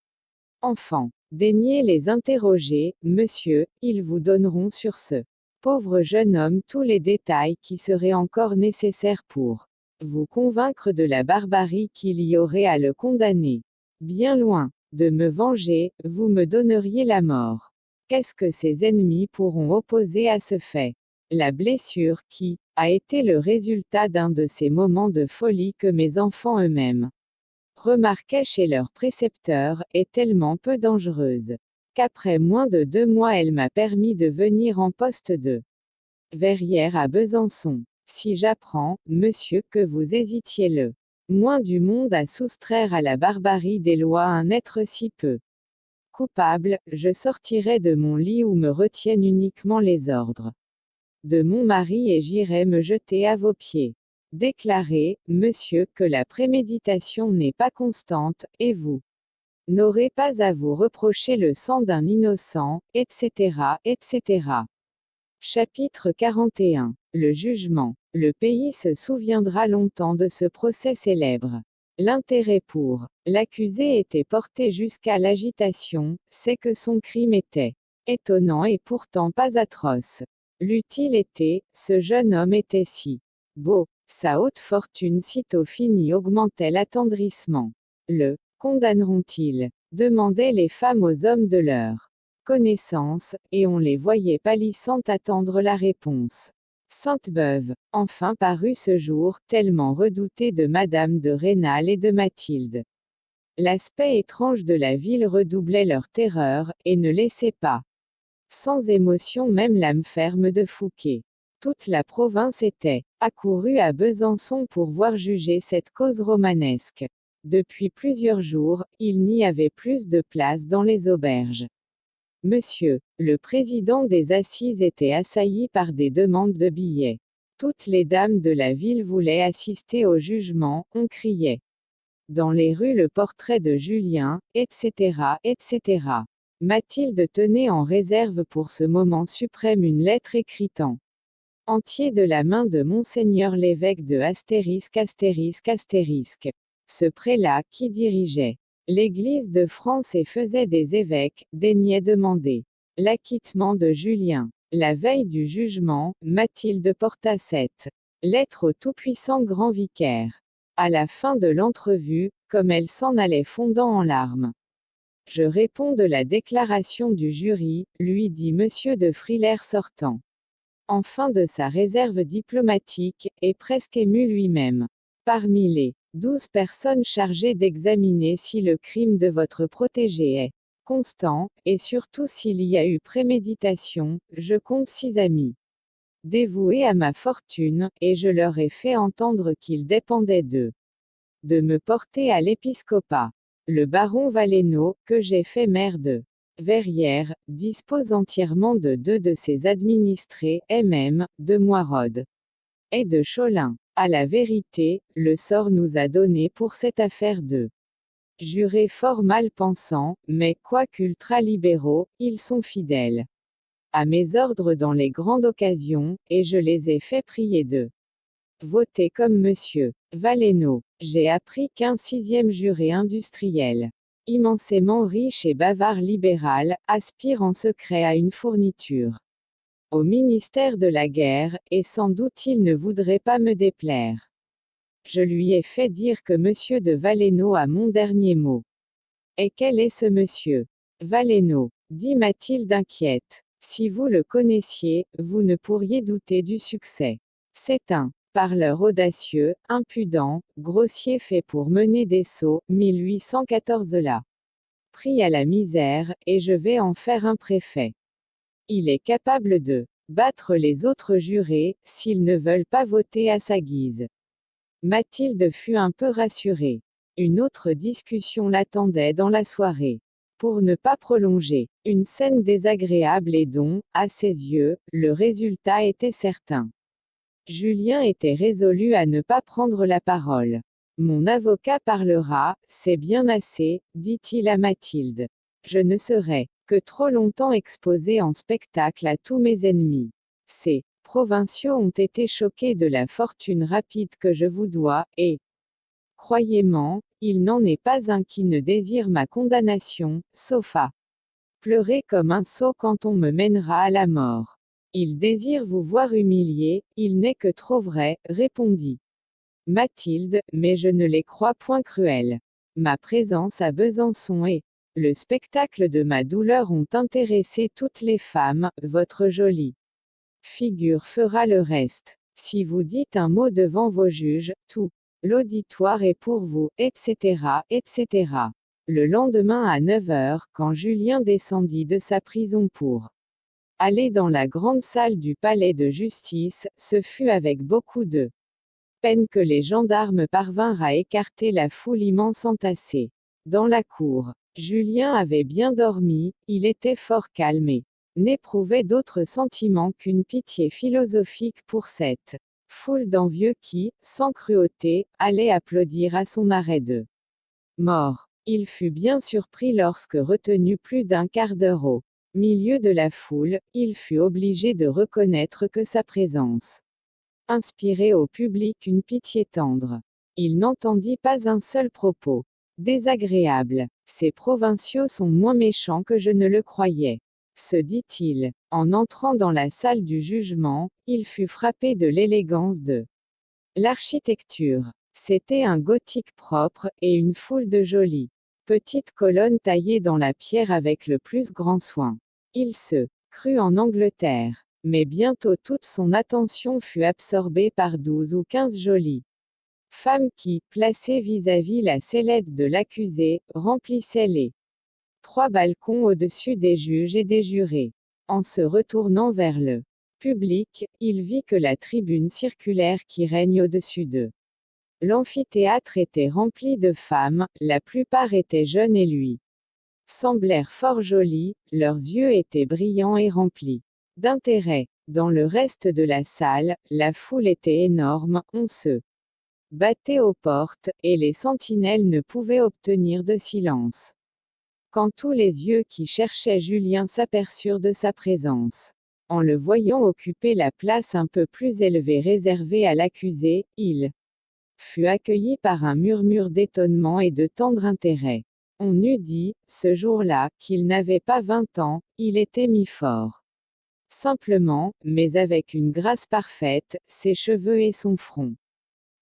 enfants. Daignez les interroger, monsieur, ils vous donneront sur ce pauvre jeune homme tous les détails qui seraient encore nécessaires pour vous convaincre de la barbarie qu'il y aurait à le condamner. Bien loin de me venger, vous me donneriez la mort. Qu'est-ce que ses ennemis pourront opposer à ce fait? La blessure qui a été le résultat d'un de ces moments de folie que mes enfants eux-mêmes remarquaient chez leur précepteur, est tellement peu dangereuse qu'après moins de 2 mois elle m'a permis de venir en poste de Verrières à Besançon. Si j'apprends, monsieur, que vous hésitiez le moins du monde à soustraire à la barbarie des lois un être si peu coupable, je sortirai de mon lit où me retiennent uniquement les ordres de mon mari et j'irai me jeter à vos pieds. Déclarez, monsieur, que la préméditation n'est pas constante, et vous n'aurez pas à vous reprocher le sang d'un innocent, etc., etc. Chapitre 41. Le jugement. Le pays se souviendra longtemps de ce procès célèbre. L'intérêt pour l'accusé était porté jusqu'à l'agitation, c'est que son crime était étonnant et pourtant pas atroce. L'eût-il été, ce jeune homme était si beau, sa haute fortune sitôt finie augmentait l'attendrissement. Le condamneront-ils? Demandaient les femmes aux hommes de leur connaissance, et on les voyait pâlissant attendre la réponse. Sainte-Beuve, enfin parut ce jour, tellement redouté de Madame de Rênal et de Mathilde. L'aspect étrange de la ville redoublait leur terreur, et ne laissait pas sans émotion même l'âme ferme de Fouquet. Toute la province était accourue à Besançon pour voir juger cette cause romanesque. Depuis plusieurs jours, il n'y avait plus de place dans les auberges. Monsieur le président des assises était assailli par des demandes de billets. Toutes les dames de la ville voulaient assister au jugement, on criait dans les rues le portrait de Julien, etc., etc. Mathilde tenait en réserve pour ce moment suprême une lettre écrite en entier de la main de Monseigneur l'évêque de astérisque astérisque astérisque. Ce prélat, qui dirigeait l'Église de France et faisait des évêques, daignait demander l'acquittement de Julien. La veille du jugement, Mathilde porta cette lettre au tout-puissant grand vicaire. À la fin de l'entrevue, comme elle s'en allait fondant en larmes. Je réponds de la déclaration du jury, lui dit monsieur de Frilair sortant enfin de sa réserve diplomatique, et presque ému lui-même. Parmi les 12 personnes chargées d'examiner si le crime de votre protégé est constant, et surtout s'il y a eu préméditation, je compte 6 amis dévoués à ma fortune, et je leur ai fait entendre qu'il dépendait d'eux de me porter à l'épiscopat. Le baron Valenod, que j'ai fait maire de Verrières, dispose entièrement de 2 de ses administrés, et même, de Moirod et de Cholin. À la vérité, le sort nous a donné pour cette affaire de jurés fort mal pensants, mais quoiqu'ultra-libéraux, ils sont fidèles à mes ordres dans les grandes occasions, et je les ai fait prier de voter comme monsieur Valenod. J'ai appris qu'un 6e juré industriel, immensément riche et bavard libéral, aspire en secret à une fourniture au ministère de la guerre, et sans doute il ne voudrait pas me déplaire. Je lui ai fait dire que monsieur de Valenod a mon dernier mot. Et quel est ce monsieur Valenod? Dit Mathilde inquiète. Si vous le connaissiez, vous ne pourriez douter du succès. C'est un parleur audacieux, impudent, grossier fait pour mener des sots, 1814 là. Pris à la misère, et je vais en faire un préfet. Il est capable de battre les autres jurés, s'ils ne veulent pas voter à sa guise. Mathilde fut un peu rassurée. Une autre discussion l'attendait dans la soirée. Pour ne pas prolonger une scène désagréable et dont, à ses yeux, le résultat était certain. Julien était résolu à ne pas prendre la parole. Mon avocat parlera, c'est bien assez, dit-il à Mathilde. Je ne serai que trop longtemps exposé en spectacle à tous mes ennemis. Ces provinciaux ont été choqués de la fortune rapide que je vous dois, et, croyez-moi, il n'en est pas un qui ne désire ma condamnation, sauf à pleurer comme un sot quand on me mènera à la mort. Il désire vous voir humilié, il n'est que trop vrai, répondit Mathilde, mais je ne les crois point cruels. Ma présence à Besançon et le spectacle de ma douleur ont intéressé toutes les femmes, votre jolie figure fera le reste. Si vous dites un mot devant vos juges, tout l'auditoire est pour vous, etc., etc. Le lendemain à 9 heures, quand Julien descendit de sa prison pour aller dans la grande salle du palais de justice, ce fut avec beaucoup de peine que les gendarmes parvinrent à écarter la foule immense entassée dans la cour. Julien avait bien dormi, il était fort calme et n'éprouvait d'autre sentiment qu'une pitié philosophique pour cette foule d'envieux qui, sans cruauté, allait applaudir à son arrêt de mort. Il fut bien surpris lorsque, retenu plus d'un quart d'heure au milieu de la foule, il fut obligé de reconnaître que sa présence inspirait au public une pitié tendre. Il n'entendit pas un seul propos désagréable. Ces provinciaux sont moins méchants que je ne le croyais, se dit-il. En entrant dans la salle du jugement, il fut frappé de l'élégance de l'architecture. C'était un gothique propre, et une foule de jolies petites colonnes taillées dans la pierre avec le plus grand soin. Il se crut en Angleterre. Mais bientôt toute son attention fut absorbée par 12 ou 15 jolies femmes qui, placées vis-à-vis la sellette de l'accusé, remplissaient les 3 balcons au-dessus des juges et des jurés. En se retournant vers le public, il vit que la tribune circulaire qui règne au-dessus d'eux. L'amphithéâtre était rempli de femmes, la plupart étaient jeunes et lui semblèrent fort jolies, leurs yeux étaient brillants et remplis d'intérêt. Dans le reste de la salle, la foule était énorme, on se battait aux portes, et les sentinelles ne pouvaient obtenir de silence. Quand tous les yeux qui cherchaient Julien s'aperçurent de sa présence, en le voyant occuper la place un peu plus élevée réservée à l'accusé, il fut accueilli par un murmure d'étonnement et de tendre intérêt. On eût dit, ce jour-là, qu'il n'avait pas 20 ans, il était mis fort simplement, mais avec une grâce parfaite, ses cheveux et son front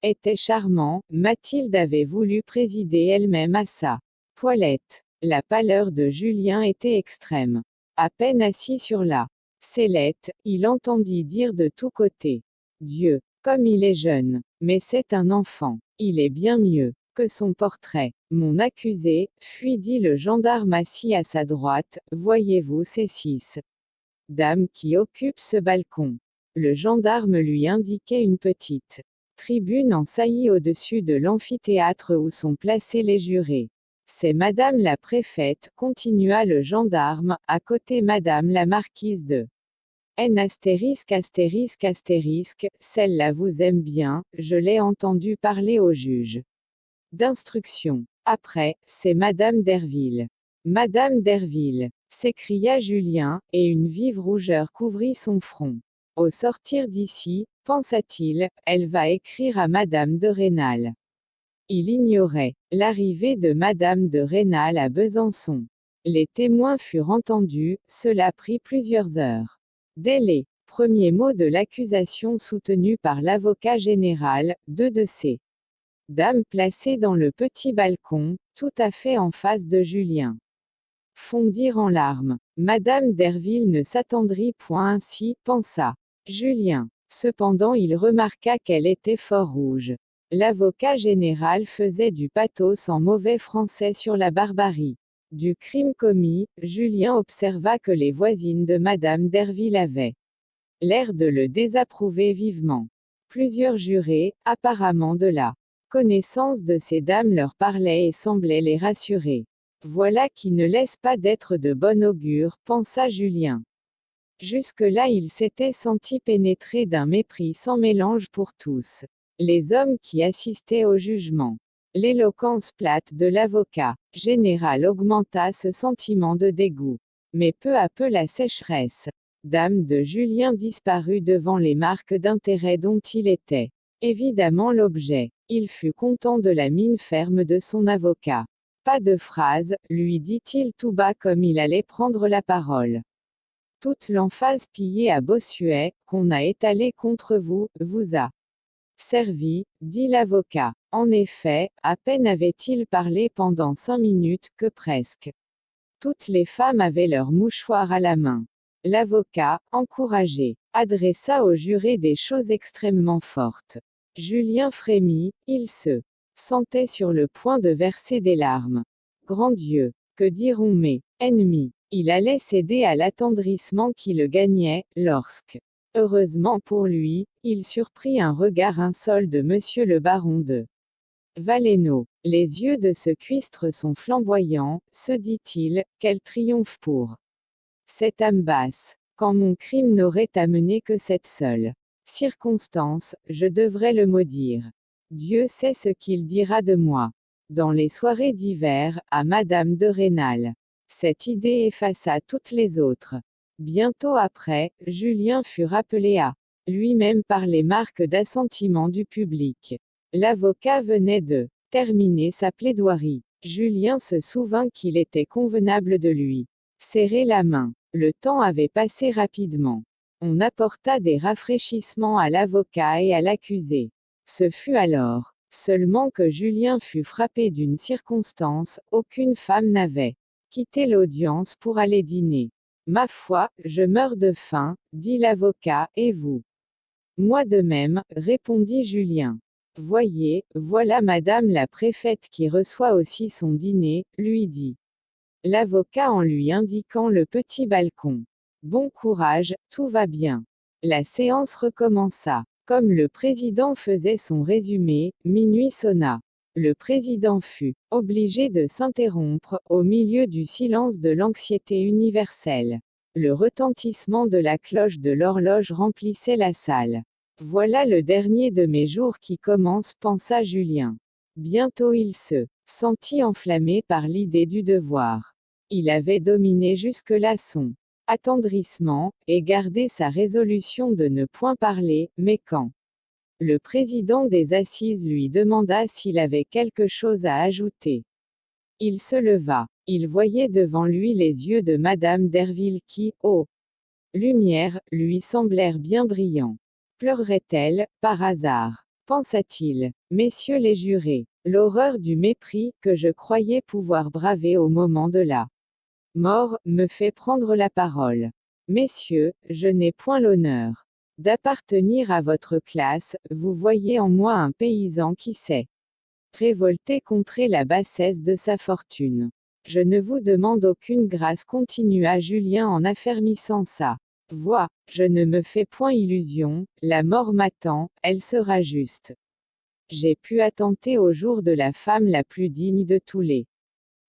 étaient charmants. Mathilde avait voulu présider elle-même à sa toilette. La pâleur de Julien était extrême. À peine assis sur la sellette, il entendit dire de tous côtés. Dieu, comme il est jeune, mais c'est un enfant. Il est bien mieux que son portrait. Mon accusé, fuit dit le gendarme assis à sa droite, voyez-vous ces 6 dames qui occupent ce balcon. Le gendarme lui indiquait une petite tribune en saillie au-dessus de l'amphithéâtre où sont placés les jurés. C'est madame la préfète, continua le gendarme, à côté madame la marquise de N astérisque astérisque astérisque, celle-là vous aime bien, je l'ai entendu parler au juge d'instruction. Après, c'est madame Derville. Madame Derville, s'écria Julien, et une vive rougeur couvrit son front. Au sortir d'ici, pensa-t-il, elle va écrire à madame de Rênal. Il ignorait l'arrivée de madame de Rênal à Besançon. Les témoins furent entendus, cela prit plusieurs heures. Dès les premiers mots de l'accusation soutenus par l'avocat général, 2 de ces dames placées dans le petit balcon, tout à fait en face de Julien, fondirent en larmes. Madame Derville ne s'attendrit point ainsi, pensa Julien. Cependant il remarqua qu'elle était fort rouge. L'avocat général faisait du pathos en mauvais français sur la barbarie du crime commis. Julien observa que les voisines de Madame Derville avaient l'air de le désapprouver vivement. Plusieurs jurés, apparemment de la connaissance de ces dames, leur parlaient et semblaient les rassurer. Voilà qui ne laisse pas d'être de bon augure, pensa Julien. Jusque-là il s'était senti pénétré d'un mépris sans mélange pour tous les hommes qui assistaient au jugement. L'éloquence plate de l'avocat général augmenta ce sentiment de dégoût. Mais peu à peu la sécheresse d'âme de Julien disparut devant les marques d'intérêt dont il était évidemment l'objet. Il fut content de la mine ferme de son avocat. Pas de phrase, lui dit-il tout bas comme il allait prendre la parole. Toute l'emphase pillée à Bossuet, qu'on a étalée contre vous, vous a servi, dit l'avocat. En effet, à peine avait-il parlé pendant 5 minutes que presque toutes les femmes avaient leur mouchoir à la main. L'avocat, encouragé, adressa au juré des choses extrêmement fortes. Julien frémit, il se sentait sur le point de verser des larmes. Grand Dieu, que diront mes ennemis? Il allait céder à l'attendrissement qui le gagnait, lorsque, heureusement pour lui, il surprit un regard insolent de monsieur le baron de Valenod. Les yeux de ce cuistre sont flamboyants, se dit-il, quel triomphe pour cette âme basse. Quand mon crime n'aurait amené que cette seule circonstance, je devrais le maudire. Dieu sait ce qu'il dira de moi. Dans les soirées d'hiver, à Madame de Rênal. Cette idée effaça toutes les autres. Bientôt après, Julien fut rappelé à lui-même par les marques d'assentiment du public. L'avocat venait de terminer sa plaidoirie. Julien se souvint qu'il était convenable de lui serrer la main. Le temps avait passé rapidement. On apporta des rafraîchissements à l'avocat et à l'accusé. Ce fut alors seulement que Julien fut frappé d'une circonstance, aucune femme n'avait quitté l'audience pour aller dîner. Ma foi, je meurs de faim, dit l'avocat, et vous? Moi de même, répondit Julien. Voyez, voilà madame la préfète qui reçoit aussi son dîner, lui dit l'avocat en lui indiquant le petit balcon. Bon courage, tout va bien. La séance recommença. Comme le président faisait son résumé, minuit sonna. Le président fut obligé de s'interrompre, au milieu du silence de l'anxiété universelle. Le retentissement de la cloche de l'horloge remplissait la salle. Voilà le dernier de mes jours qui commence, pensa Julien. Bientôt il se sentit enflammé par l'idée du devoir. Il avait dominé jusque-là son attendrissement, et gardé sa résolution de ne point parler, mais quand le président des assises lui demanda s'il avait quelque chose à ajouter, il se leva. Il voyait devant lui les yeux de Madame Derville qui, ô lumière, lui semblèrent bien brillants. Pleurerait-elle, par hasard? Pensa-t-il. Messieurs les jurés, l'horreur du mépris, que je croyais pouvoir braver au moment de la mort, me fait prendre la parole. Messieurs, je n'ai point l'honneur d'appartenir à votre classe, vous voyez en moi un paysan qui s'est révolté contre la bassesse de sa fortune. Je ne vous demande aucune grâce, continua Julien en affermissant sa voix. Je ne me fais point illusion, la mort m'attend, elle sera juste. J'ai pu attenter au jour de la femme la plus digne de tous les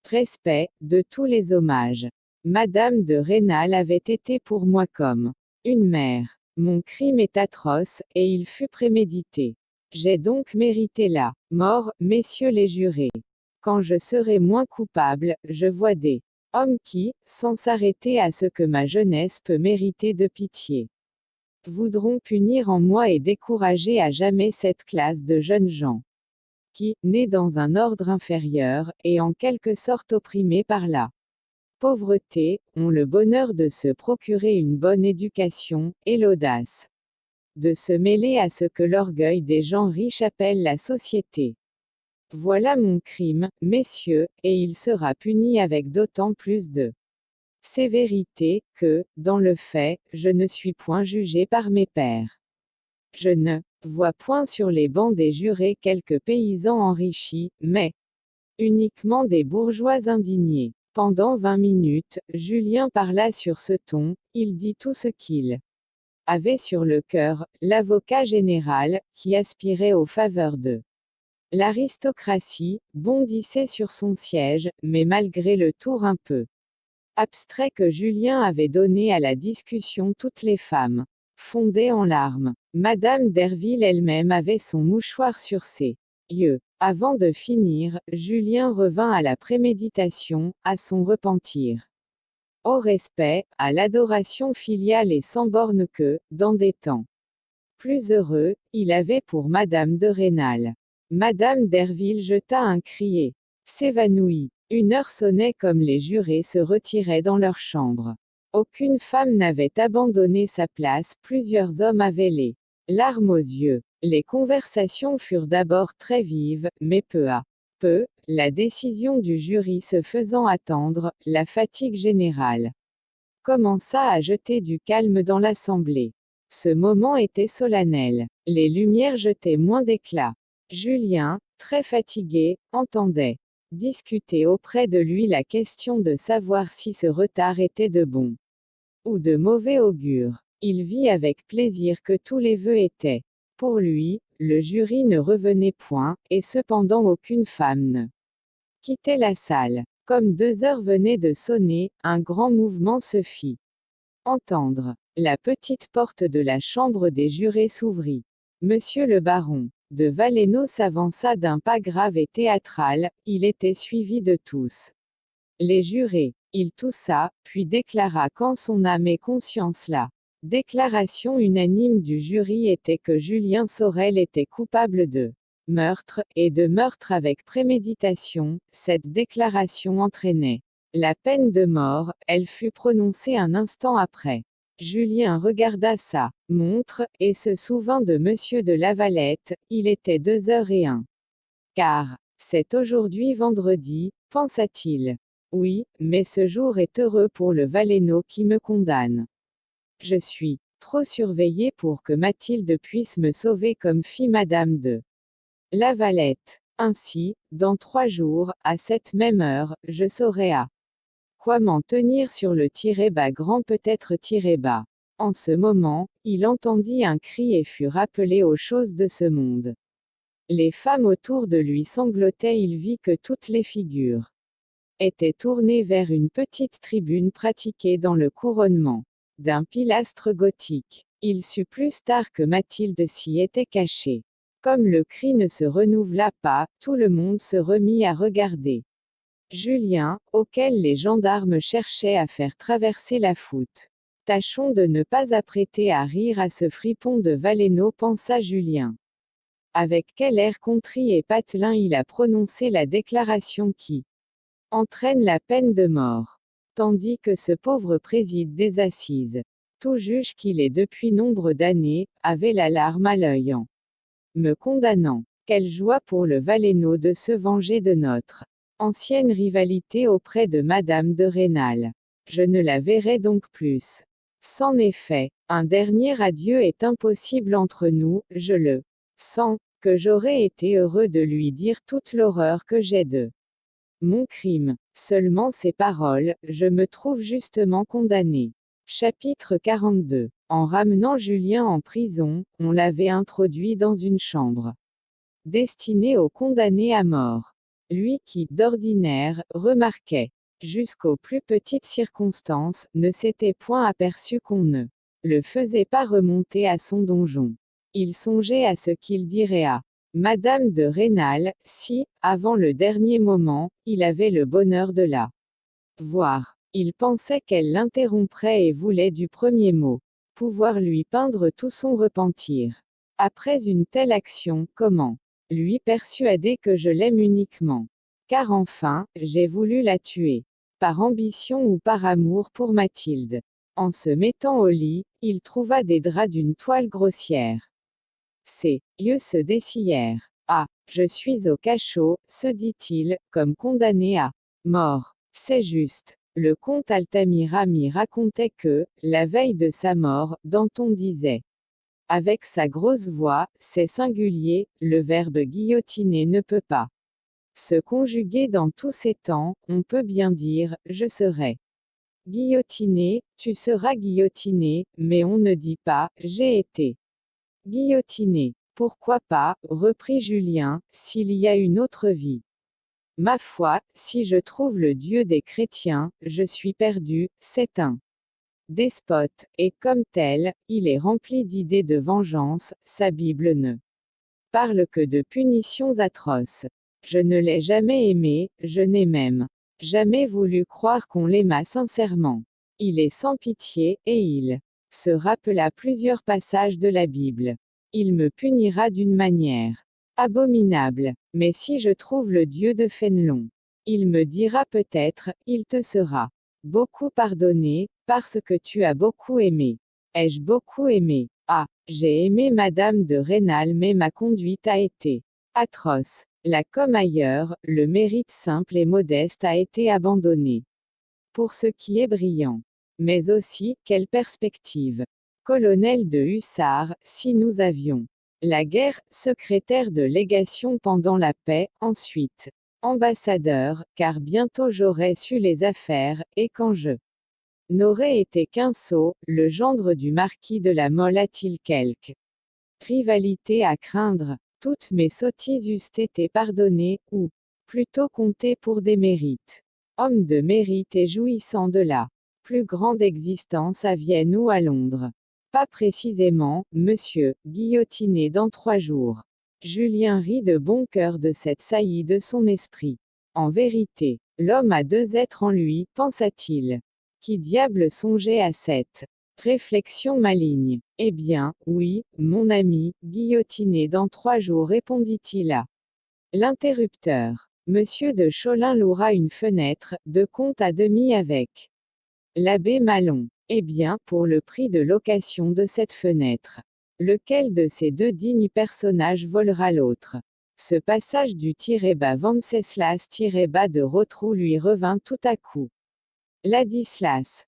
respect, de tous les hommages. Madame de Rênal avait été pour moi comme une mère. Mon crime est atroce, et il fut prémédité. J'ai donc mérité la mort, messieurs les jurés. Quand je serai moins coupable, je vois des hommes qui, sans s'arrêter à ce que ma jeunesse peut mériter de pitié, voudront punir en moi et décourager à jamais cette classe de jeunes gens qui, nés dans un ordre inférieur, et en quelque sorte opprimés par la pauvreté, ont le bonheur de se procurer une bonne éducation, et l'audace de se mêler à ce que l'orgueil des gens riches appelle la société. Voilà mon crime, messieurs, et il sera puni avec d'autant plus de sévérité, que, dans le fait, je ne suis point jugé par mes pairs. Je ne vois point sur les bancs des jurés quelques paysans enrichis, mais uniquement des bourgeois indignés. Pendant 20 minutes, Julien parla sur ce ton, il dit tout ce qu'il avait sur le cœur. L'avocat général, qui aspirait aux faveurs de l'aristocratie, bondissait sur son siège, mais malgré le tour un peu abstrait que Julien avait donné à la discussion toutes les femmes fondaient en larmes. Madame Derville elle-même avait son mouchoir sur ses yeux. Avant de finir, Julien revint à la préméditation, à son repentir. Au respect, à l'adoration filiale et sans borne que, dans des temps plus heureux, il avait pour Madame de Rênal. Madame Derville jeta un cri et s'évanouit. Une heure sonnait comme les jurés se retiraient dans leur chambre. Aucune femme n'avait abandonné sa place, plusieurs hommes avaient les larmes aux yeux. Les conversations furent d'abord très vives, mais peu à peu, la décision du jury se faisant attendre, la fatigue générale commença à jeter du calme dans l'assemblée. Ce moment était solennel. Les lumières jetaient moins d'éclat. Julien, très fatigué, entendait discuter auprès de lui la question de savoir si ce retard était de bon ou de mauvais augure. Il vit avec plaisir que tous les vœux étaient pour lui, le jury ne revenait point, et cependant aucune femme ne quittait la salle. Comme 2 heures venaient de sonner, un grand mouvement se fit entendre. La petite porte de la chambre des jurés s'ouvrit. Monsieur le baron de Valenod s'avança d'un pas grave et théâtral, il était suivi de tous les jurés. Il toussa, puis déclara qu'en son âme et conscience la déclaration unanime du jury était que Julien Sorel était coupable de meurtre, et de meurtre avec préméditation. Cette déclaration entraînait la peine de mort, elle fut prononcée un instant après. Julien regarda sa montre, et se souvint de Monsieur de Lavalette, il était 2h01. Car, c'est aujourd'hui vendredi, pensa-t-il. Oui, mais ce jour est heureux pour le Valenod qui me condamne. Je suis trop surveillé pour que Mathilde puisse me sauver comme fit Madame de Lavalette. Ainsi, dans 3 jours, à cette même heure, je saurai à quoi m'en tenir sur le tiré-bas grand peut-être tiré-bas. En ce moment, il entendit un cri et fut rappelé aux choses de ce monde. Les femmes autour de lui sanglotaient, il vit que toutes les figures étaient tournées vers une petite tribune pratiquée dans le couronnement d'un pilastre gothique. Il sut plus tard que Mathilde s'y était cachée. Comme le cri ne se renouvela pas, tout le monde se remit à regarder Julien, auquel les gendarmes cherchaient à faire traverser la foute. Tâchons de ne pas apprêter à rire à ce fripon de Valenod, pensa Julien. Avec quel air contrit et patelin il a prononcé la déclaration qui entraîne la peine de mort. Tandis que ce pauvre préside des assises, tout juge qu'il est depuis nombre d'années, avait la larme à l'œil en me condamnant. Quelle joie pour le Valenod de se venger de notre ancienne rivalité auprès de Madame de Rênal. Je ne la verrai donc plus. C'en est fait. Un dernier adieu est impossible entre nous, je le sens, que j'aurais été heureux de lui dire toute l'horreur que j'ai de mon crime. Seulement ces paroles, je me trouve justement condamné. Chapitre 42. En ramenant Julien en prison, on l'avait introduit dans une chambre destinée aux condamnés à mort. Lui qui, d'ordinaire, remarquait jusqu'aux plus petites circonstances, ne s'était point aperçu qu'on ne le faisait pas remonter à son donjon. Il songeait à ce qu'il dirait à Madame de Rênal, si, avant le dernier moment, il avait le bonheur de la voir. Il pensait qu'elle l'interromprait et voulait du premier mot pouvoir lui peindre tout son repentir. Après une telle action, comment lui persuader que je l'aime uniquement? Car enfin, j'ai voulu la tuer. Par ambition ou par amour pour Mathilde. En se mettant au lit, il trouva des draps d'une toile grossière. Ses yeux se dessillèrent. Ah, je suis au cachot, se dit-il, comme condamné à mort. C'est juste. Le comte Altamira m'y racontait que, la veille de sa mort, Danton disait avec sa grosse voix, c'est singulier, le verbe guillotiner ne peut pas se conjuguer dans tous ces temps, on peut bien dire, je serai guillotiné, tu seras guillotiné, mais on ne dit pas, j'ai été guillotiné. Pourquoi pas, reprit Julien, s'il y a une autre vie. Ma foi, si je trouve le Dieu des chrétiens, je suis perdu, c'est un despote, et comme tel, il est rempli d'idées de vengeance, sa Bible ne parle que de punitions atroces. Je ne l'ai jamais aimé, je n'ai même jamais voulu croire qu'on l'aimât sincèrement. Il est sans pitié, et il se rappela plusieurs passages de la Bible. Il me punira d'une manière abominable. Mais si je trouve le Dieu de Fénelon, il me dira peut-être, il te sera beaucoup pardonné, parce que tu as beaucoup aimé. Ai-je beaucoup aimé? Ah, j'ai aimé Madame de Rênal, mais ma conduite a été atroce. Là comme ailleurs, le mérite simple et modeste a été abandonné. Pour ce qui est brillant. Mais aussi, quelle perspective. Colonel de hussards, si nous avions la guerre, secrétaire de légation pendant la paix, ensuite ambassadeur, car bientôt j'aurais su les affaires, et quand je n'aurais été qu'un sot, le gendre du marquis de la Mole a-t-il quelque rivalité à craindre? Toutes mes sottises eussent été pardonnées, ou plutôt comptées pour des mérites. Homme de mérite et jouissant de la plus grande existence à Vienne ou à Londres. Pas précisément, monsieur, guillotiné dans 3 jours. Julien rit de bon cœur de cette saillie de son esprit. En vérité, l'homme a 2 êtres en lui, pensa-t-il. Qui diable songeait à cette réflexion maligne? Eh bien, oui, mon ami, guillotiné dans 3 jours, répondit-il à l'interrupteur. Monsieur de Cholin louera une fenêtre, de compte à demi avec l'abbé Malon. Eh bien, pour le prix de location de cette fenêtre, lequel de ces 2 dignes personnages volera l'autre? Ce passage du tiré-bas Venceslas-bas de Rotrou lui revint tout à coup. Ladislas.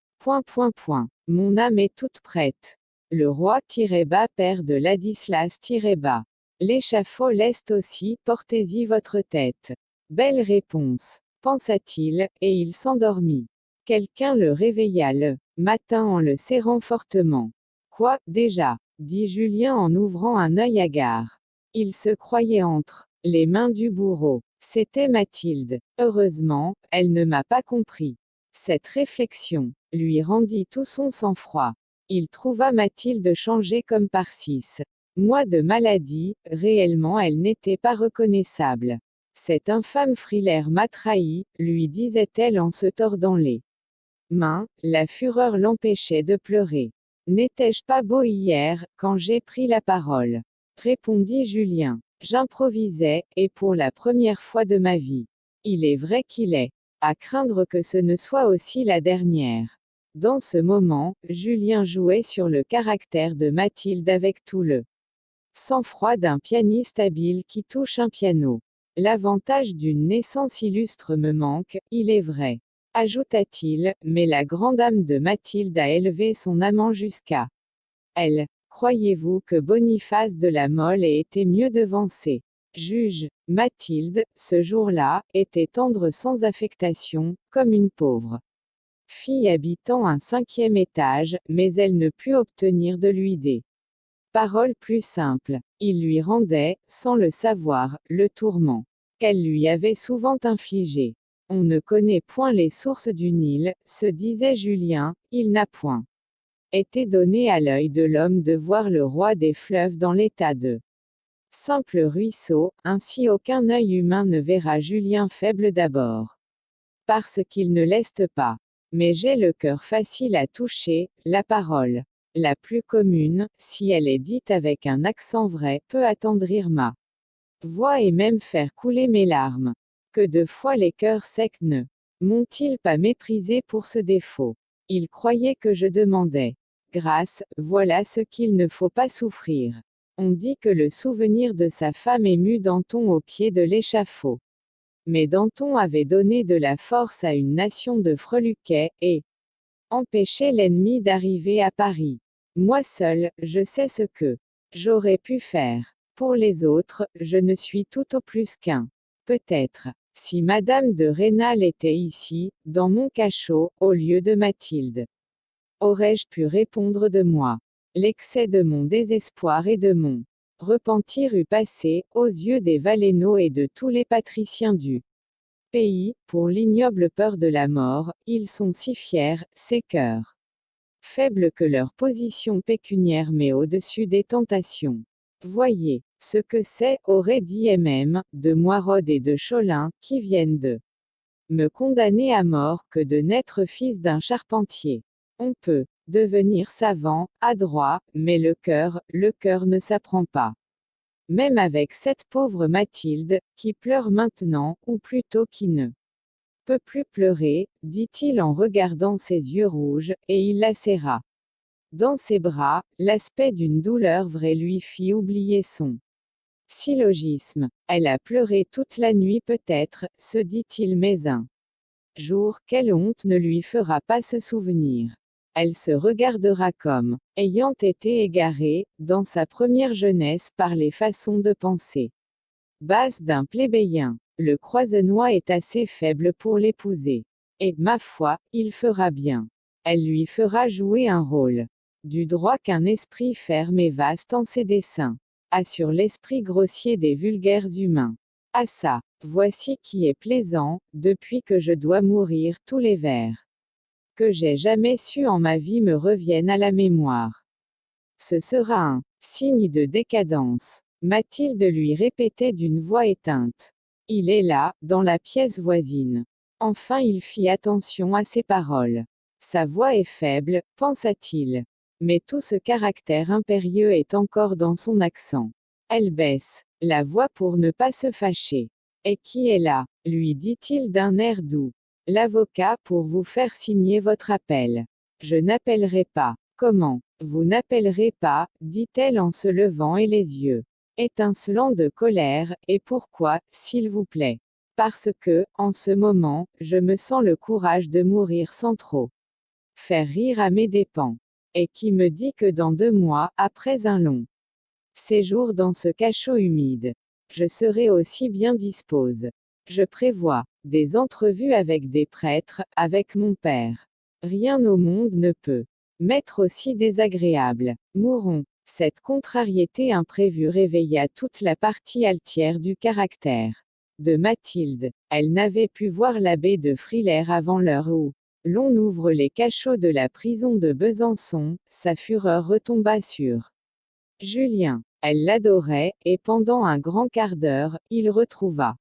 Mon âme est toute prête. Le roi-bas père de Ladislas-bas. L'échafaud l'est aussi, portez-y votre tête. Belle réponse, pensa-t-il, et il s'endormit. Quelqu'un le réveilla le matin en le serrant fortement. Quoi, déjà? Dit Julien en ouvrant un œil hagard. Il se croyait entre les mains du bourreau. C'était Mathilde. Heureusement, elle ne m'a pas compris. Cette réflexion lui rendit tout son sang-froid. Il trouva Mathilde changée comme par 6 mois de maladie, réellement elle n'était pas reconnaissable. Cet infâme Frilair m'a trahi, lui disait-elle en se tordant les mains, la fureur l'empêchait de pleurer. N'étais-je pas beau hier, quand j'ai pris la parole? Répondit Julien. J'improvisais, et pour la première fois de ma vie. Il est vrai qu'il est à craindre que ce ne soit aussi la dernière. Dans ce moment, Julien jouait sur le caractère de Mathilde avec tout le sang-froid d'un pianiste habile qui touche un piano. L'avantage d'une naissance illustre me manque, il est vrai, ajouta-t-il, mais la grande âme de Mathilde a élevé son amant jusqu'à elle. Croyez-vous que Boniface de la Mole ait été mieux devancé? Juge, Mathilde, ce jour-là, était tendre sans affectation, comme une pauvre fille habitant un 5e étage, mais elle ne put obtenir de lui des paroles plus simples. Il lui rendait, sans le savoir, le tourment qu'elle lui avait souvent infligé. On ne connaît point les sources du Nil, se disait Julien, il n'a point été donné à l'œil de l'homme de voir le roi des fleuves dans l'état de simple ruisseau, ainsi aucun œil humain ne verra Julien faible d'abord. Parce qu'il ne l'est pas. Mais j'ai le cœur facile à toucher, la parole la plus commune, si elle est dite avec un accent vrai, peut attendrir ma voix et même faire couler mes larmes. Que de fois les cœurs secs ne m'ont-ils pas méprisé pour ce défaut? Ils croyaient que je demandais grâce, voilà ce qu'il ne faut pas souffrir. On dit que le souvenir de sa femme émut Danton au pied de l'échafaud. Mais Danton avait donné de la force à une nation de freluquets, et empêché l'ennemi d'arriver à Paris. Moi seul, je sais ce que j'aurais pu faire. Pour les autres, je ne suis tout au plus qu'un. Peut-être, si Madame de Rênal était ici, dans mon cachot, au lieu de Mathilde, aurais-je pu répondre de moi? L'excès de mon désespoir et de mon repentir eût passé, aux yeux des Valénaux et de tous les patriciens du pays, pour l'ignoble peur de la mort, ils sont si fiers, ces cœurs faibles que leur position pécuniaire met au-dessus des tentations. Voyez ce que c'est, aurait dit MM, de Moirod et de Cholin, qui viennent de me condamner à mort que de naître fils d'un charpentier. On peut devenir savant, adroit, mais le cœur ne s'apprend pas. Même avec cette pauvre Mathilde, qui pleure maintenant, ou plutôt qui ne peut plus pleurer, dit-il en regardant ses yeux rouges, et il la serra dans ses bras. L'aspect d'une douleur vraie lui fit oublier son syllogisme. Elle a pleuré toute la nuit peut-être, se dit-il, mais un jour, quelle honte ne lui fera pas se souvenir. Elle se regardera comme ayant été égarée, dans sa première jeunesse, par les façons de penser basses d'un plébéien. Le Croisenois est assez faible pour l'épouser. Et, ma foi, il fera bien. Elle lui fera jouer un rôle du droit qu'un esprit ferme et vaste en ses desseins a sur l'esprit grossier des vulgaires humains. Ah ça, voici qui est plaisant, depuis que je dois mourir, tous les vers que j'ai jamais su en ma vie me reviennent à la mémoire. Ce sera un signe de décadence. Mathilde lui répétait d'une voix éteinte. Il est là, dans la pièce voisine. Enfin il fit attention à ses paroles. Sa voix est faible, pensa-t-il. Mais tout ce caractère impérieux est encore dans son accent. Elle baisse la voix pour ne pas se fâcher. Et qui est là, lui dit-il d'un air doux. L'avocat pour vous faire signer votre appel. Je n'appellerai pas. Comment? Vous n'appellerez pas, dit-elle en se levant et les yeux étincelants de colère. Et pourquoi, s'il vous plaît? Parce que, en ce moment, je me sens le courage de mourir sans trop faire rire à mes dépens. Et qui me dit que dans 2 mois, après un long séjour dans ce cachot humide, je serai aussi bien dispose. Je prévois des entrevues avec des prêtres, avec mon père. Rien au monde ne peut m'être aussi désagréable. Mourons. Cette contrariété imprévue réveilla toute la partie altière du caractère de Mathilde. Elle n'avait pu voir l'abbé de Frilair avant l'heure où l'on ouvre les cachots de la prison de Besançon. Sa fureur retomba sur Julien. Elle l'adorait, et pendant un grand quart d'heure, il retrouva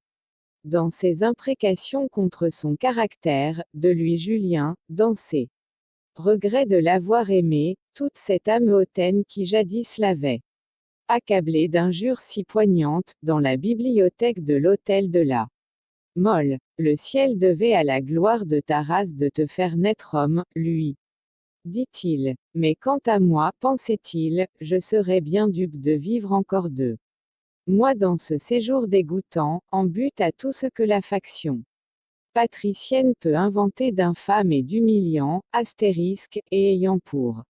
dans ses imprécations contre son caractère, de lui Julien, dans ses regrets de l'avoir aimé, toute cette âme hautaine qui jadis l'avait accablé d'injures si poignantes, dans la bibliothèque de l'hôtel de la Mole. Le ciel devait à la gloire de ta race de te faire naître homme, lui dit-il. Mais quant à moi, pensait-il, je serais bien dupe de vivre encore 2 mois dans ce séjour dégoûtant, en butte à tout ce que la faction patricienne peut inventer d'infâme et d'humiliant, astérisque, et ayant pour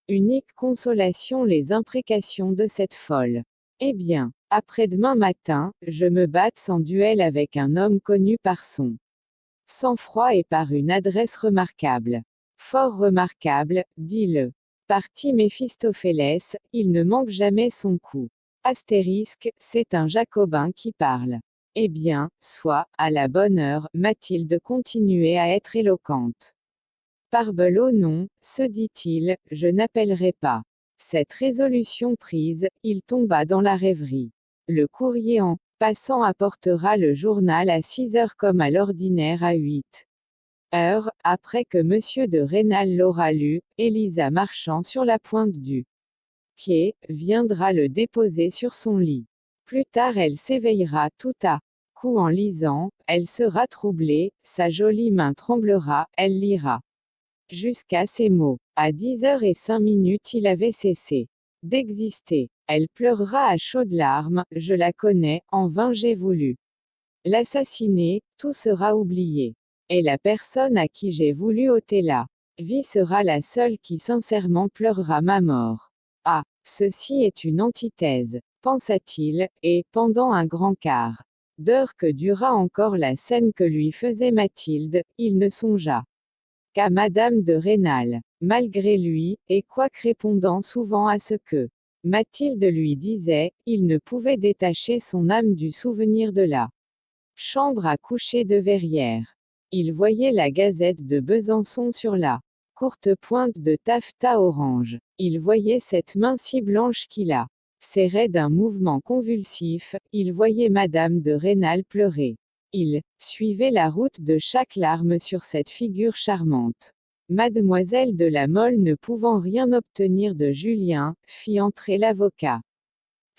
unique consolation les imprécations de cette folle. Eh bien, après-demain matin, je me batte en duel avec un homme connu par son sang-froid et par une adresse remarquable. Fort remarquable, dit le parti Méphistophélès, il ne manque jamais son coup. Astérisque, c'est un jacobin qui parle. Eh bien, soit, à la bonne heure, Mathilde continuait à être éloquente. Parbleu non, se dit-il, je n'appellerai pas. Cette résolution prise, il tomba dans la rêverie. Le courrier en passant apportera le journal à 6 heures comme à l'ordinaire à 8 heures, après que monsieur de Rênal l'aura lu. Élisa marchant sur la pointe du pied, viendra le déposer sur son lit. Plus tard elle s'éveillera tout à coup en lisant, elle sera troublée, sa jolie main tremblera, elle lira jusqu'à ces mots. À 10h05 il avait cessé d'exister. Elle pleurera à chaudes larmes, je la connais, en vain j'ai voulu l'assassiner, tout sera oublié. Et la personne à qui j'ai voulu ôter la vie sera la seule qui sincèrement pleurera ma mort. Ah, ceci est une antithèse, pensa-t-il, et, pendant un grand quart d'heure que dura encore la scène que lui faisait Mathilde, il ne songea qu'à Madame de Rênal. Malgré lui, et quoique répondant souvent à ce que Mathilde lui disait, il ne pouvait détacher son âme du souvenir de la chambre à coucher de Verrières. Il voyait la Gazette de Besançon sur la courte pointe de taffetas orange. Il voyait cette main si blanche qui la serrait d'un mouvement convulsif. Il voyait Madame de Rênal pleurer. Il suivait la route de chaque larme sur cette figure charmante. Mademoiselle de La Mole, ne pouvant rien obtenir de Julien, fit entrer l'avocat.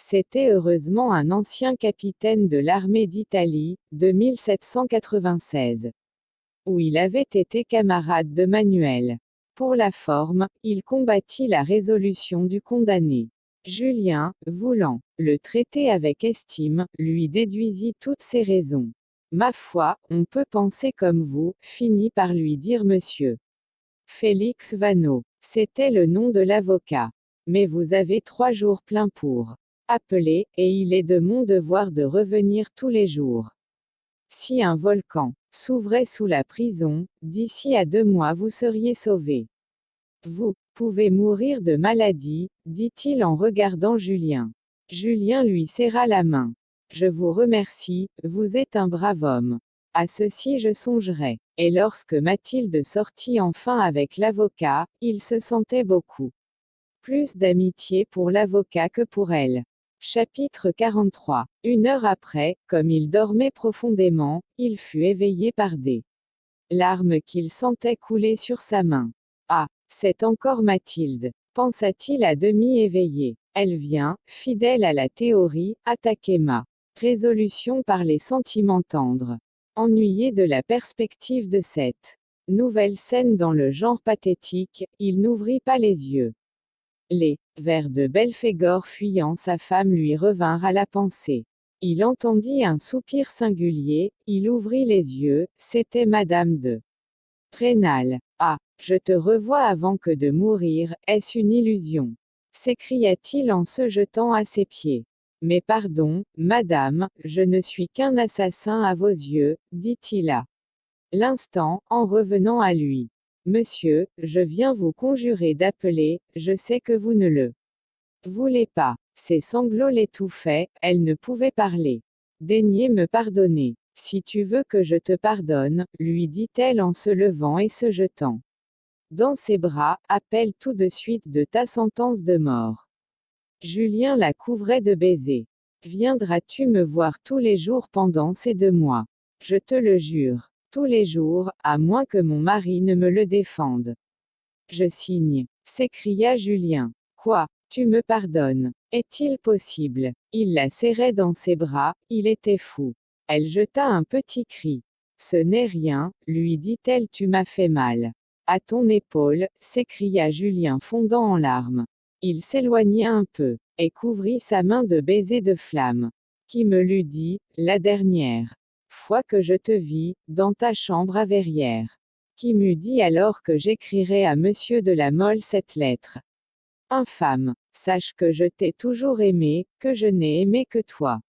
C'était heureusement un ancien capitaine de l'armée d'Italie, de 1796, où il avait été camarade de Manuel. Pour la forme, il combattit la résolution du condamné. Julien, voulant le traiter avec estime, lui déduisit toutes ses raisons. Ma foi, on peut penser comme vous, finit par lui dire monsieur Félix Vanneau. C'était le nom de l'avocat. Mais vous avez 3 jours pleins pour appeler, et il est de mon devoir de revenir tous les jours. Si un volcan s'ouvrait sous la prison, d'ici à 2 mois vous seriez sauvé. Vous pouvez mourir de maladie, dit-il en regardant Julien. Julien lui serra la main. Je vous remercie, vous êtes un brave homme. À ceci je songerai. Et lorsque Mathilde sortit enfin avec l'avocat, il se sentait beaucoup plus d'amitié pour l'avocat que pour elle. Chapitre 43. 1 heure après, comme il dormait profondément, il fut éveillé par des larmes qu'il sentait couler sur sa main. Ah, c'est encore Mathilde, pensa-t-il à demi éveillé. Elle vient, fidèle à la théorie, attaquer ma résolution par les sentiments tendres. Ennuyé de la perspective de cette nouvelle scène dans le genre pathétique, il n'ouvrit pas les yeux. Les vers de Belphégor fuyant sa femme lui revinrent à la pensée. Il entendit un soupir singulier, il ouvrit les yeux, c'était Madame de Rênal. Ah, je te revois avant que de mourir, est-ce une illusion? S'écria-t-il en se jetant à ses pieds. Mais pardon, madame, je ne suis qu'un assassin à vos yeux, dit-il à l'instant, en revenant à lui. Monsieur, je viens vous conjurer d'appeler, je sais que vous ne le voulez pas. Ses sanglots l'étouffaient, elle ne pouvait parler. Daignez me pardonner. Si tu veux que je te pardonne, lui dit-elle en se levant et se jetant dans ses bras, appelle tout de suite de ta sentence de mort. Julien la couvrait de baisers. Viendras-tu me voir tous les jours pendant ces 2 mois? Je te le jure. Tous les jours, à moins que mon mari ne me le défende. Je signe, s'écria Julien. Quoi? Tu me pardonnes? Est-il possible? Il la serrait dans ses bras, il était fou. Elle jeta un petit cri. Ce n'est rien, lui dit-elle, tu m'as fait mal. À ton épaule, s'écria Julien fondant en larmes. Il s'éloigna un peu, et couvrit sa main de baisers de flamme. Qui me l'eût dit, la dernière fois que je te vis, dans ta chambre à Verrières? Qui m'eût dit alors que j'écrirais à monsieur de La Mole cette lettre? Infâme, sache que je t'ai toujours aimé, que je n'ai aimé que toi.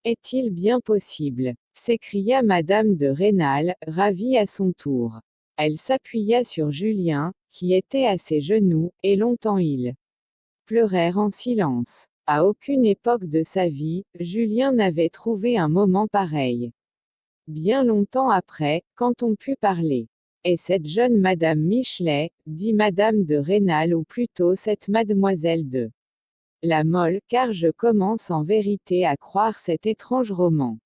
Est-il bien possible? S'écria Madame de Rênal, ravie à son tour. Elle s'appuya sur Julien, qui était à ses genoux, et longtemps ils pleurèrent en silence. À aucune époque de sa vie, Julien n'avait trouvé un moment pareil. Bien longtemps après, quand on put parler. Et cette jeune Madame Michelet, dit Madame de Rênal, ou plutôt cette Mademoiselle de La Mole, car je commence en vérité à croire cet étrange roman.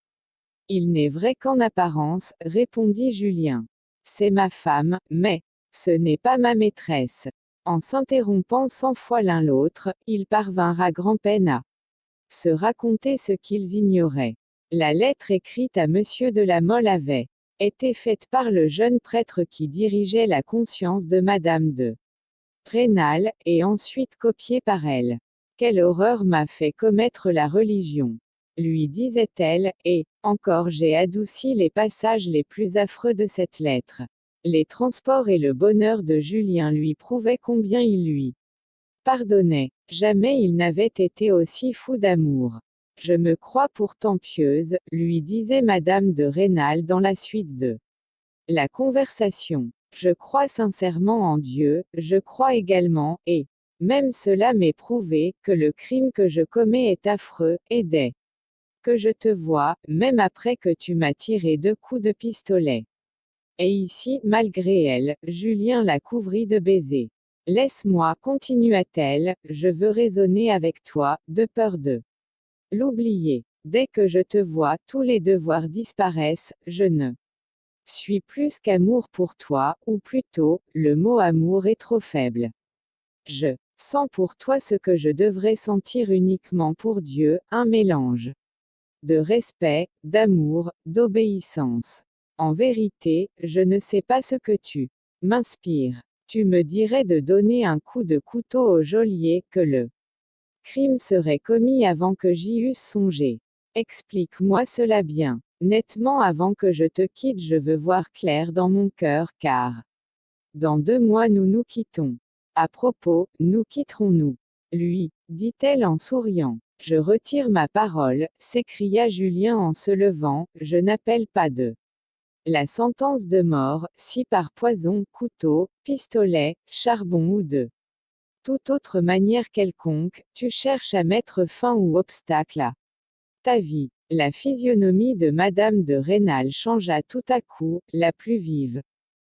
Il n'est vrai qu'en apparence, répondit Julien. C'est ma femme, mais ce n'est pas ma maîtresse. En s'interrompant 100 fois l'un l'autre, ils parvinrent à grand-peine à se raconter ce qu'ils ignoraient. La lettre écrite à monsieur de La Mole avait été faite par le jeune prêtre qui dirigeait la conscience de Madame de Rênal, et ensuite copiée par elle. Quelle horreur m'a fait commettre la religion, lui disait-elle, et, encore j'ai adouci les passages les plus affreux de cette lettre. Les transports et le bonheur de Julien lui prouvaient combien il lui pardonnait. Jamais il n'avait été aussi fou d'amour. Je me crois pourtant pieuse, lui disait Madame de Rênal dans la suite de la conversation. Je crois sincèrement en Dieu, je crois également, et même cela m'est prouvé, que le crime que je commets est affreux, et des que je te vois, même après que tu m'as tiré 2 coups de pistolet. Et ici, malgré elle, Julien la couvrit de baisers. Laisse-moi, continua-t-elle, je veux raisonner avec toi, de peur de l'oublier. Dès que je te vois, tous les devoirs disparaissent, je ne suis plus qu'amour pour toi, ou plutôt, le mot amour est trop faible. Je sens pour toi ce que je devrais sentir uniquement pour Dieu, un mélange de respect, d'amour, d'obéissance. En vérité, je ne sais pas ce que tu m'inspires. Tu me dirais de donner un coup de couteau au geôlier, que le crime serait commis avant que j'y eusse songé. Explique-moi cela bien. Nettement avant que je te quitte, je veux voir clair dans mon cœur, car dans 2 mois nous nous quittons. À propos, nous quitterons-nous? Lui, dit-elle en souriant. Je retire ma parole, s'écria Julien en se levant, je n'appelle pas de la sentence de mort, si par poison, couteau, pistolet, charbon ou de toute autre manière quelconque, tu cherches à mettre fin ou obstacle à ta vie. La physionomie de Madame de Rênal changea tout à coup, la plus vive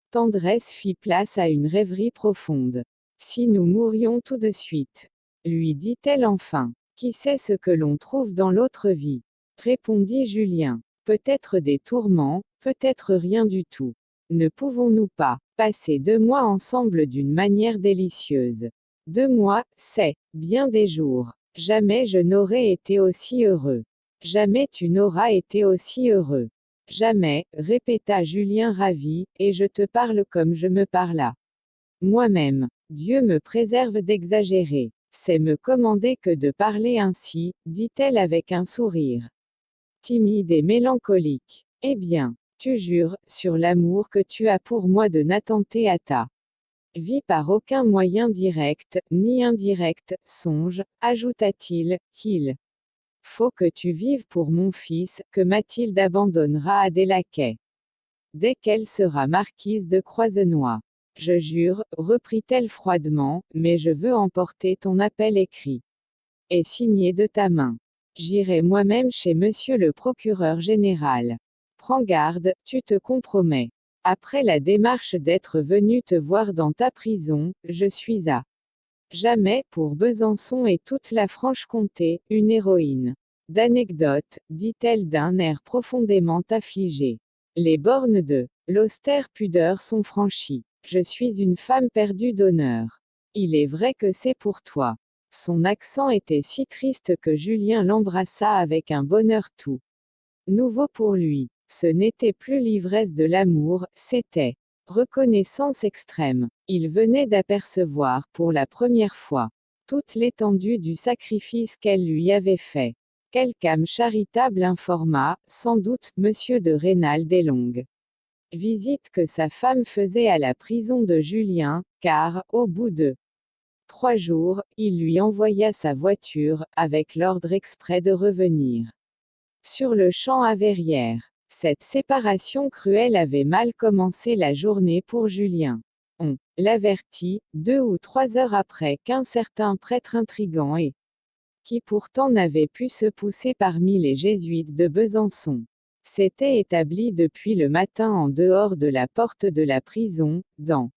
tendresse fit place à une rêverie profonde. Si nous mourions tout de suite, lui dit-elle enfin, qui sait ce que l'on trouve dans l'autre vie? Répondit Julien. Peut-être des tourments, peut-être rien du tout. Ne pouvons-nous pas passer 2 mois ensemble d'une manière délicieuse? 2 mois, c'est bien des jours. Jamais je n'aurais été aussi heureux. Jamais tu n'auras été aussi heureux. Jamais, répéta Julien ravi, et je te parle comme je me parla moi-même. Dieu me préserve d'exagérer. C'est me commander que de parler ainsi, dit-elle avec un sourire timide et mélancolique. Eh bien, tu jures, sur l'amour que tu as pour moi, de n'attenter à ta vie par aucun moyen direct, ni indirect, songe, ajouta-t-il, qu'il faut que tu vives pour mon fils, que Mathilde abandonnera à des laquais dès qu'elle sera marquise de Croisenois. Je jure, reprit-elle froidement, mais je veux emporter ton appel écrit et signé de ta main. J'irai moi-même chez monsieur le procureur général. Prends garde, tu te compromets. Après la démarche d'être venu te voir dans ta prison, je suis à jamais, pour Besançon et toute la Franche-Comté, une héroïne d'anecdotes, dit-elle d'un air profondément affligé. Les bornes de l'austère pudeur sont franchies. Je suis une femme perdue d'honneur. Il est vrai que c'est pour toi. Son accent était si triste que Julien l'embrassa avec un bonheur tout nouveau pour lui. Ce n'était plus l'ivresse de l'amour, c'était reconnaissance extrême. Il venait d'apercevoir, pour la première fois, toute l'étendue du sacrifice qu'elle lui avait fait. Quelque âme charitable informa, sans doute, monsieur de Rênal des longues visites que sa femme faisait à la prison de Julien, car, au bout de 3 jours, il lui envoya sa voiture, avec l'ordre exprès de revenir sur le champ à Verrières. Cette séparation cruelle avait mal commencé la journée pour Julien. On l'avertit, 2 ou 3 heures après, qu'un certain prêtre intrigant et qui pourtant n'avait pu se pousser parmi les jésuites de Besançon, s'était établi depuis le matin en dehors de la porte de la prison, dans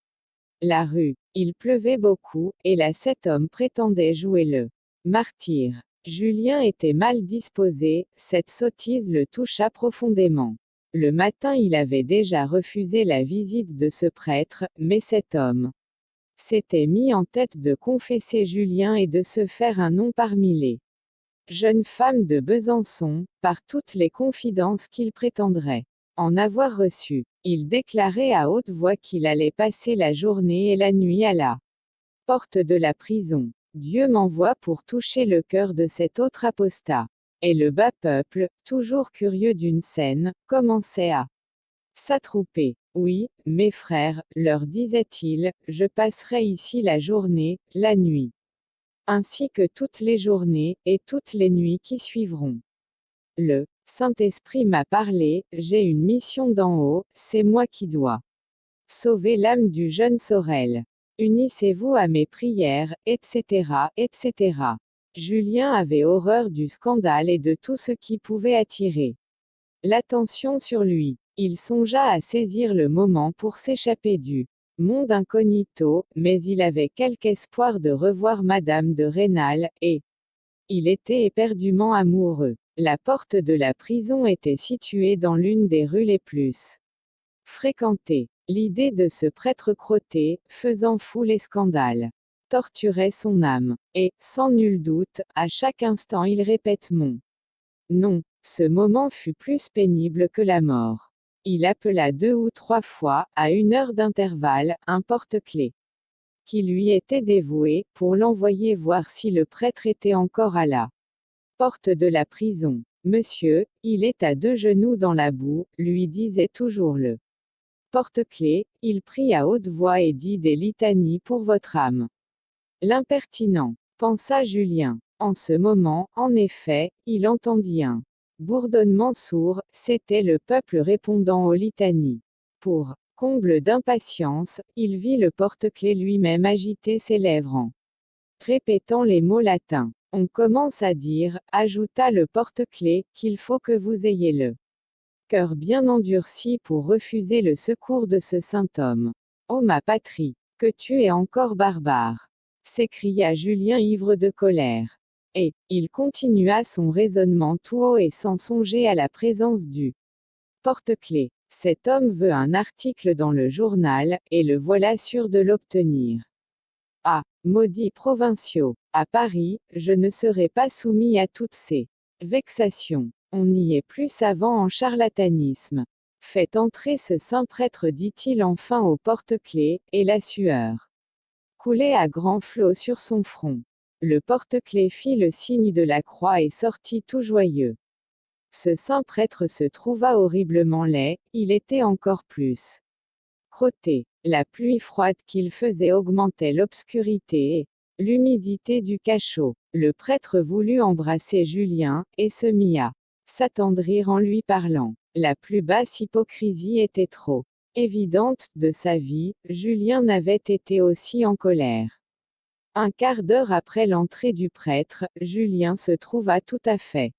la rue. Il pleuvait beaucoup, et là cet homme prétendait jouer le martyr. Julien était mal disposé, cette sottise le toucha profondément. Le matin il avait déjà refusé la visite de ce prêtre, mais cet homme s'était mis en tête de confesser Julien et de se faire un nom parmi les jeunes femmes de Besançon, par toutes les confidences qu'il prétendrait en avoir reçues. Il déclarait à haute voix qu'il allait passer la journée et la nuit à la porte de la prison. Dieu m'envoie pour toucher le cœur de cet autre apostat. Et le bas peuple, toujours curieux d'une scène, commençait à s'attrouper. Oui, mes frères, leur disait-il, je passerai ici la journée, la nuit, ainsi que toutes les journées, et toutes les nuits qui suivront. Le Saint-Esprit m'a parlé, j'ai une mission d'en haut, c'est moi qui dois sauver l'âme du jeune Sorel. Unissez-vous à mes prières, etc., etc. Julien avait horreur du scandale et de tout ce qui pouvait attirer l'attention sur lui. Il songea à saisir le moment pour s'échapper du monde incognito, mais il avait quelque espoir de revoir Madame de Rênal, et il était éperdument amoureux. La porte de la prison était située dans l'une des rues les plus fréquentées. L'idée de ce prêtre crotté, faisant foule et scandale, torturait son âme. Et, sans nul doute, à chaque instant il répète mon nom. Ce moment fut plus pénible que la mort. Il appela 2 ou 3 fois, à 1 heure d'intervalle, un porte-clés qui lui était dévoué, pour l'envoyer voir si le prêtre était encore à la porte de la prison. Monsieur, il est à 2 genoux dans la boue, lui disait toujours le porte-clés. Il prie à haute voix et dit des litanies pour votre âme. L'impertinent, pensa Julien. En ce moment, en effet, il entendit un bourdonnement sourd, c'était le peuple répondant aux litanies. Pour comble d'impatience, il vit le porte-clés lui-même agiter ses lèvres en répétant les mots latins. On commence à dire, ajouta le porte-clés, qu'il faut que vous ayez le cœur bien endurci pour refuser le secours de ce saint homme. Ô ma patrie, que tu es encore barbare! S'écria Julien ivre de colère. Et, il continua son raisonnement tout haut et sans songer à la présence du porte-clés. Cet homme veut un article dans le journal, et le voilà sûr de l'obtenir. Ah, maudits provinciaux, à Paris, je ne serai pas soumis à toutes ces vexations. On y est plus savant en charlatanisme. Faites entrer ce saint prêtre, dit-il enfin au porte-clés, et la sueur coulait à grands flots sur son front. Le porte-clés fit le signe de la croix et sortit tout joyeux. Ce saint prêtre se trouva horriblement laid, il était encore plus crotté. La pluie froide qu'il faisait augmentait l'obscurité et l'humidité du cachot. Le prêtre voulut embrasser Julien, et se mit à s'attendrir en lui parlant. La plus basse hypocrisie était trop évidente de sa vie. Julien n'avait été aussi en colère. Un quart d'heure après l'entrée du prêtre, Julien se trouva tout à fait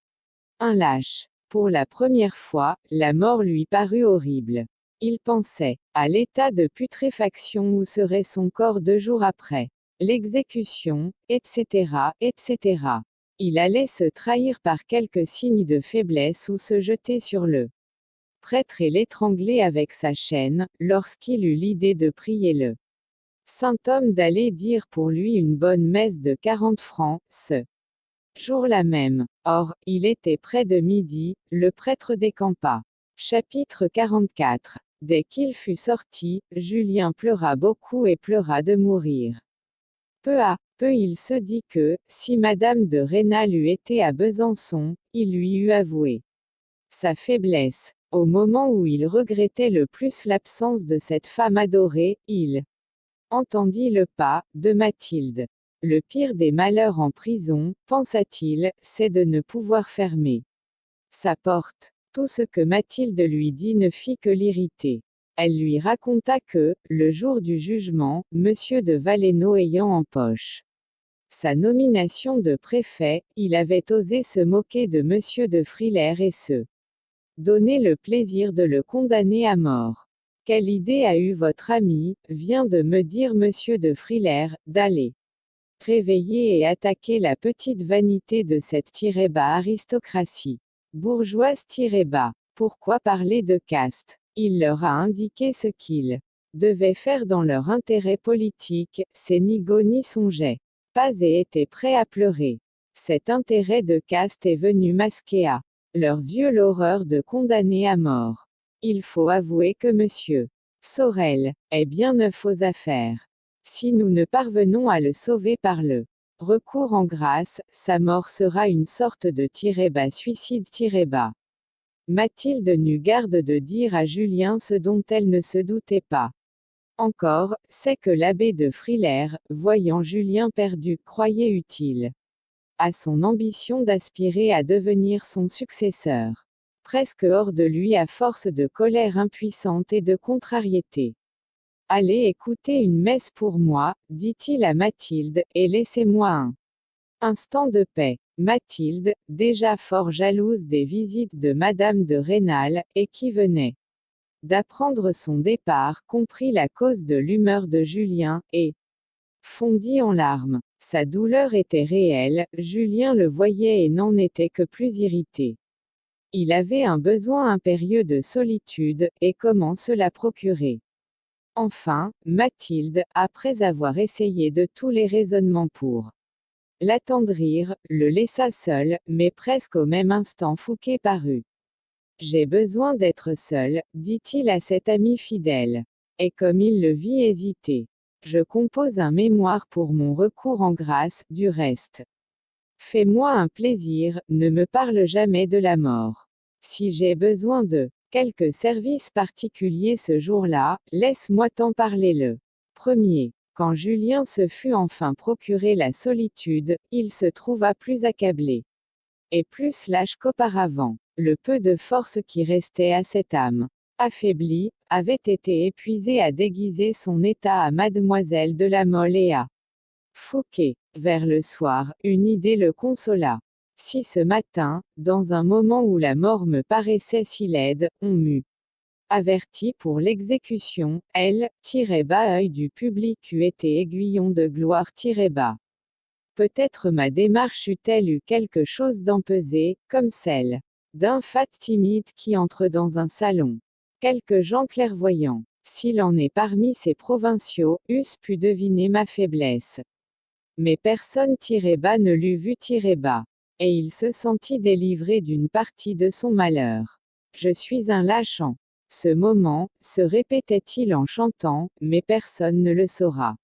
un lâche. Pour la première fois, la mort lui parut horrible. Il pensait à l'état de putréfaction où serait son corps 2 jours après l'exécution, etc., etc. Il allait se trahir par quelque signe de faiblesse ou se jeter sur le prêtre et l'étrangler avec sa chaîne, lorsqu'il eut l'idée de prier le saint homme d'aller dire pour lui une bonne messe de 40 francs, ce jour-là même. Or, il était près de midi, le prêtre décampa. Chapitre 44. Dès qu'il fut sorti, Julien pleura beaucoup et pleura de mourir. Peu à peu il se dit que, si Madame de Rênal eût été à Besançon, il lui eût avoué sa faiblesse. Au moment où il regrettait le plus l'absence de cette femme adorée, il entendit le pas de Mathilde. Le pire des malheurs en prison, pensa-t-il, c'est de ne pouvoir fermer sa porte. Tout ce que Mathilde lui dit ne fit que l'irriter. Elle lui raconta que, le jour du jugement, M. de Valenod ayant en poche sa nomination de préfet, il avait osé se moquer de M. de Frilair et se donner le plaisir de le condamner à mort. Quelle idée a eue votre ami, vient de me dire M. de Frilair, d'aller réveiller et attaquer la petite vanité de cette tirée-bas aristocratie bourgeoise-bas. Pourquoi parler de caste? Il leur a indiqué ce qu'ils devaient faire dans leur intérêt politique, c'est ni go ni songeait pas et était prêt à pleurer. Cet intérêt de caste est venu masquer à leurs yeux l'horreur de condamner à mort. Il faut avouer que M. Sorel est bien neuf aux affaires. Si nous ne parvenons à le sauver par le recours en grâce, sa mort sera une sorte de tiré-bas suicide-tiré-bas. Mathilde n'eut garde de dire à Julien ce dont elle ne se doutait pas encore, c'est que l'abbé de Frilair, voyant Julien perdu, croyait utile à son ambition d'aspirer à devenir son successeur. Presque hors de lui à force de colère impuissante et de contrariété. Allez écouter une messe pour moi, dit-il à Mathilde, et laissez-moi un Instant de paix. Mathilde, déjà fort jalouse des visites de Madame de Rênal, et qui venait d'apprendre son départ, comprit la cause de l'humeur de Julien, et fondit en larmes. Sa douleur était réelle, Julien le voyait et n'en était que plus irrité. Il avait un besoin impérieux de solitude, et comment se la procurer? Enfin, Mathilde, après avoir essayé de tous les raisonnements pour l'attendrir, le laissa seul, mais presque au même instant Fouqué parut. J'ai besoin d'être seul, dit-il à cet ami fidèle. Et comme il le vit hésiter, je compose un mémoire pour mon recours en grâce, du reste. Fais-moi un plaisir, ne me parle jamais de la mort. Si j'ai besoin de quelque service particulier ce jour-là, laisse-moi t'en parler le premier. Quand Julien se fut enfin procuré la solitude, il se trouva plus accablé et plus lâche qu'auparavant. Le peu de force qui restait à cette âme affaiblie, avait été épuisé à déguiser son état à Mademoiselle de la Mole et à Fouqué. Vers le soir, une idée le consola. Si ce matin, dans un moment où la mort me paraissait si laide, on m'eût averti pour l'exécution, œil du public eût été aiguillon de gloire peut-être ma démarche eût-elle eu quelque chose d'empesé, comme celle d'un fat timide qui entre dans un salon. Quelques gens clairvoyants, s'il en est parmi ces provinciaux, eussent pu deviner ma faiblesse. Mais personne ne l'eût vu tirer bas. Et il se sentit délivré d'une partie de son malheur. Je suis un lâchant. Ce moment, se répétait-il en chantant, mais personne ne le saura.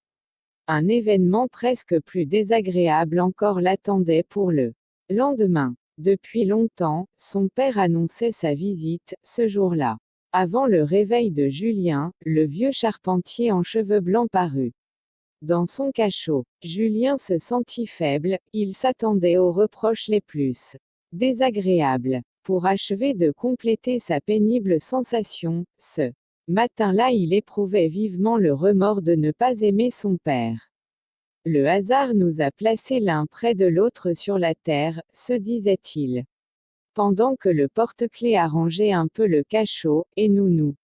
Un événement presque plus désagréable encore l'attendait pour le lendemain. Depuis longtemps, son père annonçait sa visite, ce jour-là. Avant le réveil de Julien, le vieux charpentier en cheveux blancs parut. Dans son cachot, Julien se sentit faible, il s'attendait aux reproches les plus désagréables. Pour achever de compléter sa pénible sensation, ce matin-là il éprouvait vivement le remords de ne pas aimer son père. Le hasard nous a placés l'un près de l'autre sur la terre, se disait-il. Pendant que le porte-clés arrangeait un peu le cachot, et nous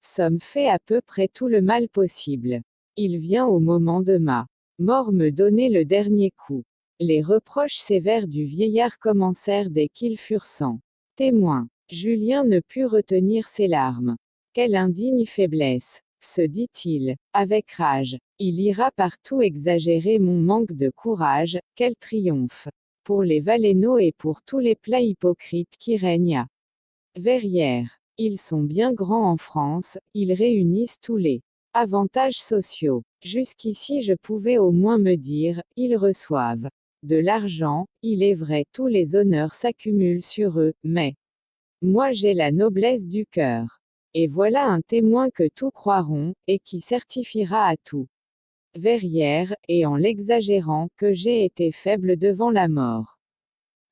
sommes fait à peu près tout le mal possible. Il vient au moment de ma mort me donner le dernier coup. Les reproches sévères du vieillard commencèrent dès qu'ils furent sans témoin. Julien ne put retenir ses larmes. Quelle indigne faiblesse, se dit-il, avec rage. Il ira partout exagérer mon manque de courage, quel triomphe. Pour les Valenod et pour tous les plats hypocrites qui règnent à Verrières. Ils sont bien grands en France, ils réunissent tous les avantages sociaux. Jusqu'ici je pouvais au moins me dire, ils reçoivent de l'argent, il est vrai tous les honneurs s'accumulent sur eux, mais moi j'ai la noblesse du cœur. Et voilà un témoin que tous croiront, et qui certifiera à tout Verrières, et en l'exagérant, que j'ai été faible devant la mort.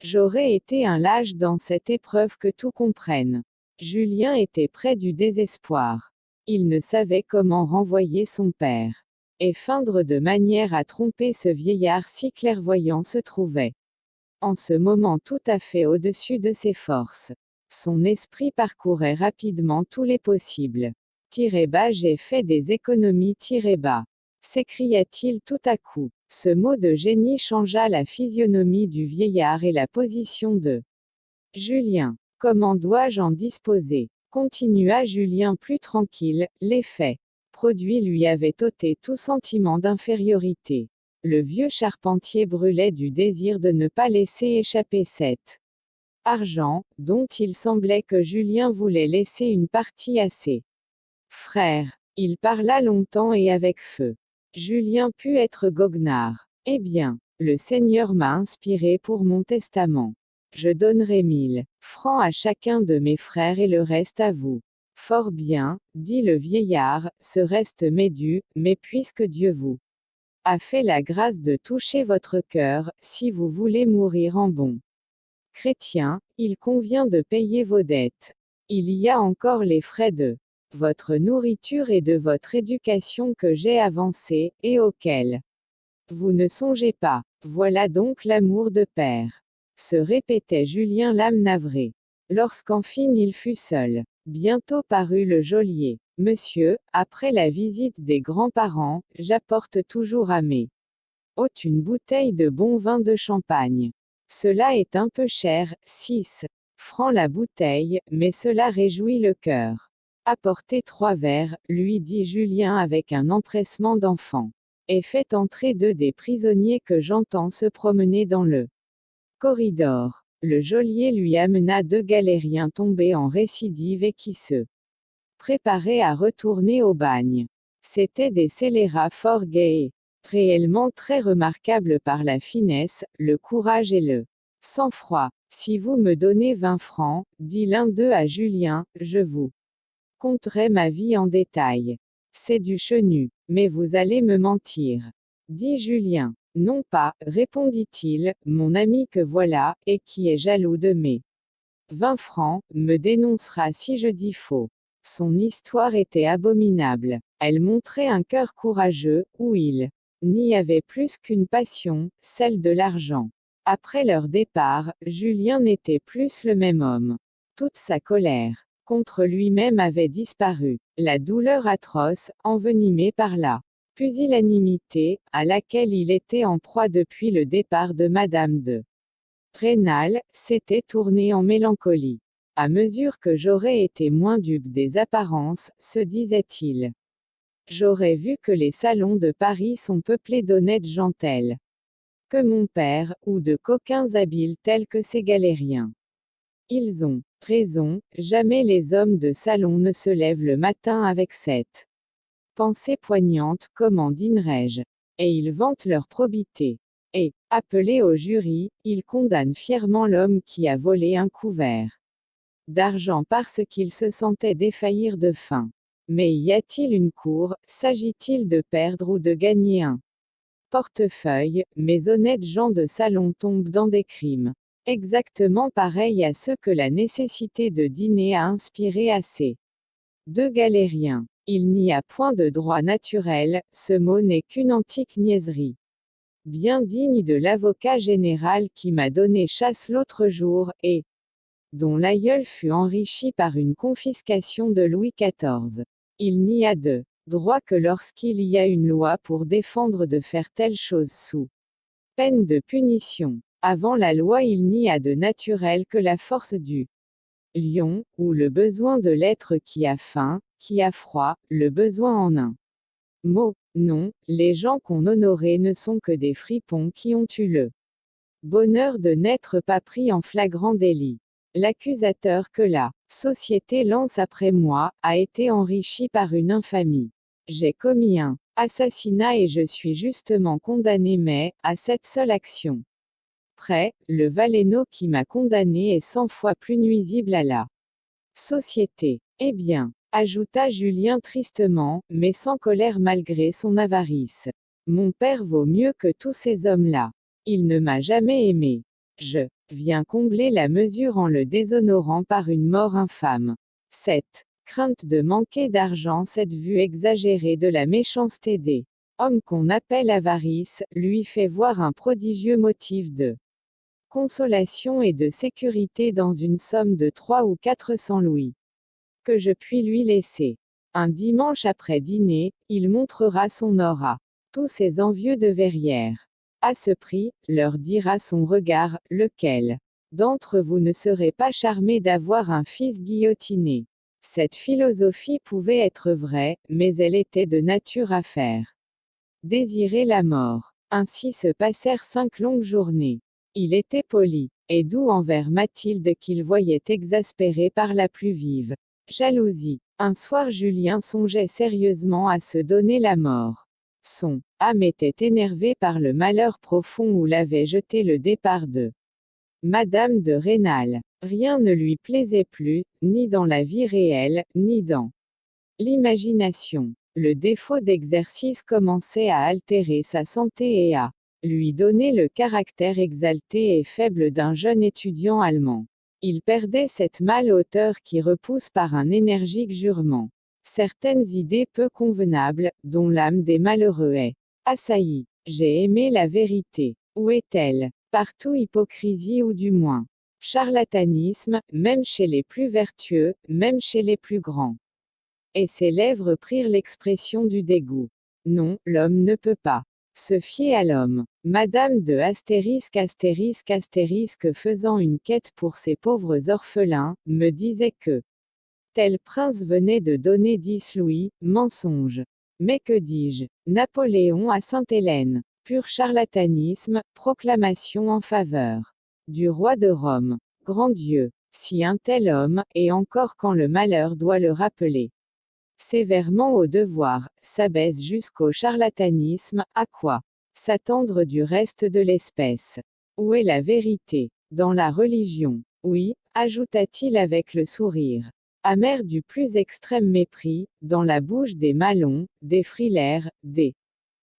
J'aurais été un lâche dans cette épreuve que tout comprenne. Julien était près du désespoir. Il ne savait comment renvoyer son père. Et feindre de manière à tromper ce vieillard si clairvoyant se trouvait en ce moment tout à fait au-dessus de ses forces. Son esprit parcourait rapidement tous les possibles. Tirez bas, j'ai fait des économies, tirez bas, s'écria-t-il tout à coup. Ce mot de génie changea la physionomie du vieillard et la position de Julien. Comment dois-je en disposer? Continua Julien plus tranquille, l'effet produit lui avait ôté tout sentiment d'infériorité. Le vieux charpentier brûlait du désir de ne pas laisser échapper cet argent, dont il semblait que Julien voulait laisser une partie à ses frères. Il parla longtemps et avec feu. Julien put être goguenard. Eh bien, le Seigneur m'a inspiré pour mon testament. Je donnerai 1000 francs à chacun de mes frères et le reste à vous. Fort bien, dit le vieillard, ce reste m'est dû, mais puisque Dieu vous a fait la grâce de toucher votre cœur, si vous voulez mourir en bon chrétien, il convient de payer vos dettes. Il y a encore les frais de votre nourriture et de votre éducation que j'ai avancés, et auxquels vous ne songez pas. Voilà donc l'amour de père. Se répétait Julien l'âme navrée. Lorsqu'enfin il fut seul. Bientôt parut le geôlier. Monsieur, après la visite des grands-parents, j'apporte toujours à mes hôtes une bouteille de bon vin de champagne. Cela est un peu cher, 6 francs la bouteille, mais cela réjouit le cœur. Apportez 3 verres, lui dit Julien avec un empressement d'enfant. Et faites entrer 2 des prisonniers que j'entends se promener dans le corridor. Le geôlier lui amena 2 galériens tombés en récidive et qui se préparaient à retourner au bagne. C'étaient des scélérats fort gais, réellement très remarquables par la finesse, le courage et le sang-froid. Si vous me donnez 20 francs, dit l'un d'eux à Julien, je vous conterai ma vie en détail. C'est du chenu, mais vous allez me mentir, dit Julien. Non pas, répondit-il, mon ami que voilà, et qui est jaloux de mes 20 francs, me dénoncera si je dis faux. Son histoire était abominable. Elle montrait un cœur courageux, où il n'y avait plus qu'une passion, celle de l'argent. Après leur départ, Julien n'était plus le même homme. Toute sa colère contre lui-même avait disparu. La douleur atroce, envenimée par la pusillanimité, à laquelle il était en proie depuis le départ de Madame de Rênal, s'était tournée en mélancolie. À mesure que j'aurais été moins dupe des apparences, se disait-il, j'aurais vu que les salons de Paris sont peuplés d'honnêtes gens tels que mon père, ou de coquins habiles tels que ces galériens. Ils ont raison, jamais les hommes de salon ne se lèvent le matin avec cette pensée poignante, comment dînerais-je. Et ils vantent leur probité. Et, appelé au jury, ils condamnent fièrement l'homme qui a volé un couvert d'argent parce qu'il se sentait défaillir de faim. Mais y a-t-il une cour, s'agit-il de perdre ou de gagner un portefeuille, mes honnêtes gens de salon tombent dans des crimes exactement pareils à ceux que la nécessité de dîner a inspirés à ces 2 galériens. Il n'y a point de droit naturel, ce mot n'est qu'une antique niaiserie. Bien digne de l'avocat général qui m'a donné chasse l'autre jour, et dont l'aïeul fut enrichi par une confiscation de Louis XIV. Il n'y a de droit que lorsqu'il y a une loi pour défendre de faire telle chose sous peine de punition. Avant la loi il n'y a de naturel que la force du lion, ou le besoin de l'être qui a faim, qui a froid, le besoin en un mot. Non, les gens qu'on honorait ne sont que des fripons qui ont eu le bonheur de n'être pas pris en flagrant délit. L'accusateur que la société lance après moi, a été enrichi par une infamie. J'ai commis un assassinat et je suis justement condamné mais, à cette seule action près, le Valéno qui m'a condamné est 100 fois plus nuisible à la société. Eh bien, ajouta Julien tristement, mais sans colère malgré son avarice. Mon père vaut mieux que tous ces hommes-là. Il ne m'a jamais aimé. Je viens combler la mesure en le déshonorant par une mort infâme. Cette crainte de manquer d'argent, cette vue exagérée de la méchanceté des hommes qu'on appelle avarice, lui fait voir un prodigieux motif de consolation et de sécurité dans une somme de 300 ou 400 louis que je puis lui laisser. Un dimanche après dîner, il montrera son or à tous ces envieux de Verrières. À ce prix, leur dira son regard, lequel d'entre vous ne serait pas charmé d'avoir un fils guillotiné. Cette philosophie pouvait être vraie, mais elle était de nature à faire désirer la mort. Ainsi se passèrent 5 longues journées. Il était poli et doux envers Mathilde qu'il voyait exaspérée par la plus vive jalousie. Un soir Julien songeait sérieusement à se donner la mort. Son âme était énervée par le malheur profond où l'avait jeté le départ de Madame de Rênal. Rien ne lui plaisait plus, ni dans la vie réelle, ni dans l'imagination. Le défaut d'exercice commençait à altérer sa santé et à lui donner le caractère exalté et faible d'un jeune étudiant allemand. Il perdait cette mâle hauteur qui repousse par un énergique jurement certaines idées peu convenables, dont l'âme des malheureux est assaillie. J'ai aimé la vérité. Où est-elle? Partout hypocrisie ou du moins charlatanisme, même chez les plus vertueux, même chez les plus grands. Et ses lèvres prirent l'expression du dégoût. Non, l'homme ne peut pas se fier à l'homme. Madame de faisant une quête pour ces pauvres orphelins, me disait que tel prince venait de donner 10 louis, mensonge. Mais que dis-je? Napoléon à Sainte-Hélène. Pur charlatanisme, proclamation en faveur du roi de Rome. Grand Dieu, si un tel homme, et encore quand le malheur doit le rappeler sévèrement au devoir, s'abaisse jusqu'au charlatanisme, à quoi s'attendre du reste de l'espèce? Où est la vérité? Dans la religion. Oui, ajouta-t-il avec le sourire amer du plus extrême mépris, dans la bouche des Malons, des Frilair, des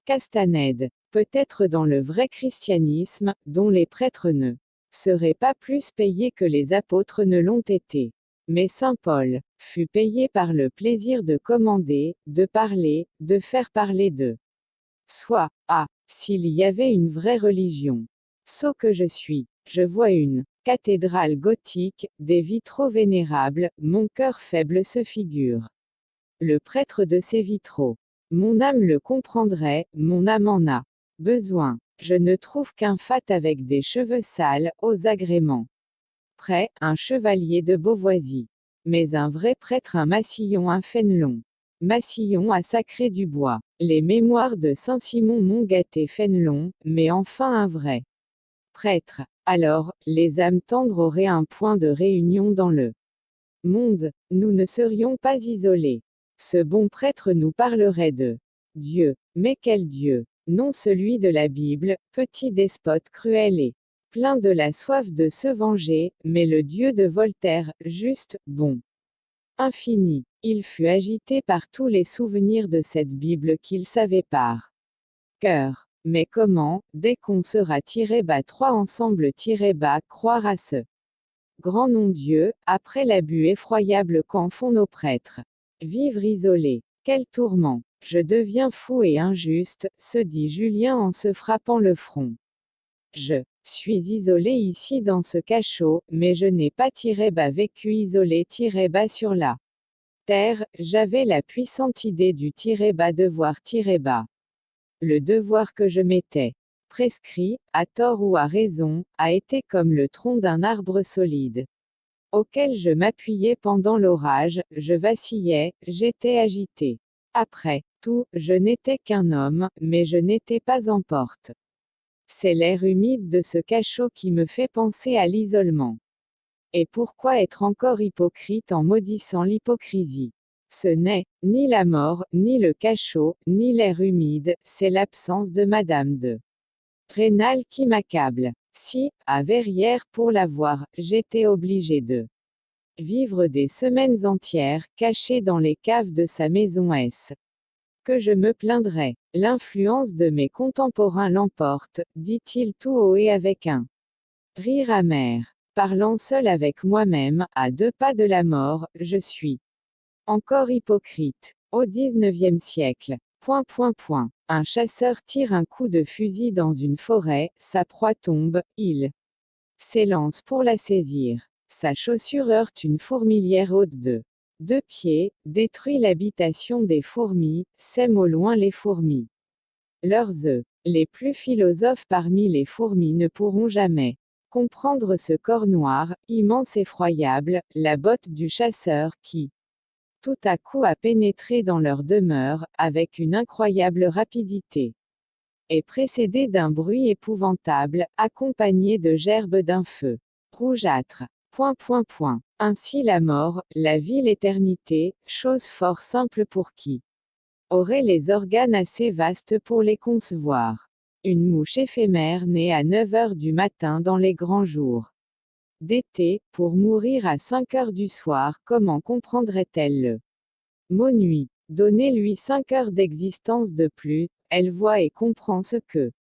Castanède. Peut-être dans le vrai christianisme, dont les prêtres ne seraient pas plus payés que les apôtres ne l'ont été. Mais saint Paul fut payé par le plaisir de commander, de parler, de faire parler de soi. Ah, s'il y avait une vraie religion. Sot que je suis. Je vois une cathédrale gothique, des vitraux vénérables, mon cœur faible se figure le prêtre de ces vitraux. Mon âme le comprendrait, mon âme en a besoin. Je ne trouve qu'un fat avec des cheveux sales, aux agréments. Prêt, un chevalier de Beauvoisis. Mais un vrai prêtre, un Massillon, un Fénelon. Massillon a sacré du bois. Les mémoires de Saint-Simon m'ont gâté Fénelon, mais enfin un vrai prêtre. Alors, les âmes tendres auraient un point de réunion dans le monde, nous ne serions pas isolés. Ce bon prêtre nous parlerait de Dieu. Mais quel Dieu? Non celui de la Bible, petit despote cruel et plein de la soif de se venger, mais le Dieu de Voltaire, juste, bon, infini. Il fut agité par tous les souvenirs de cette Bible qu'il savait par cœur. Mais comment, dès qu'on sera tiré bas trois ensemble tiré bas, croire à ce grand non-Dieu, après l'abus effroyable qu'en font nos prêtres? Vivre isolé. Quel tourment! Je deviens fou et injuste, se dit Julien en se frappant le front. Je suis isolé ici dans ce cachot, mais je n'ai pas tiré bas vécu isolé tiré bas sur la terre, j'avais la puissante idée du tirer bas devoir tirer bas. Le devoir que je m'étais prescrit, à tort ou à raison, a été comme le tronc d'un arbre solide auquel je m'appuyais pendant l'orage, je vacillais, j'étais agité. Après tout, je n'étais qu'un homme, mais je n'étais pas en porte. C'est l'air humide de ce cachot qui me fait penser à l'isolement. Et pourquoi être encore hypocrite en maudissant l'hypocrisie? Ce n'est ni la mort, ni le cachot, ni l'air humide, c'est l'absence de Madame de Rênal qui m'accable. Si, à Verrières pour la voir, j'étais obligé de vivre des semaines entières, caché dans les caves de sa maison, est-ce que je me plaindrais? L'influence de mes contemporains l'emporte, dit-il tout haut et avec un rire amer. Parlant seul avec moi-même, à 2 pas de la mort, je suis encore hypocrite. Au XIXe siècle. Un chasseur tire un coup de fusil dans une forêt, sa proie tombe, il s'élance pour la saisir. Sa chaussure heurte une fourmilière haute de 2 pieds, détruit l'habitation des fourmis, sème au loin les fourmis. Leurs œufs. Les plus philosophes parmi les fourmis ne pourront jamais comprendre ce corps noir, immense effroyable, la botte du chasseur qui, tout à coup a pénétré dans leur demeure, avec une incroyable rapidité. Est précédé d'un bruit épouvantable, accompagné de gerbes d'un feu rougeâtre. Ainsi la mort, la vie, l'éternité, chose fort simple pour qui aurait les organes assez vastes pour les concevoir. Une mouche éphémère née à 9 heures du matin dans les grands jours d'été, pour mourir à 5 heures du soir, comment comprendrait-elle le mot nuit? Donnez-lui 5 heures d'existence de plus, elle voit et comprend ce que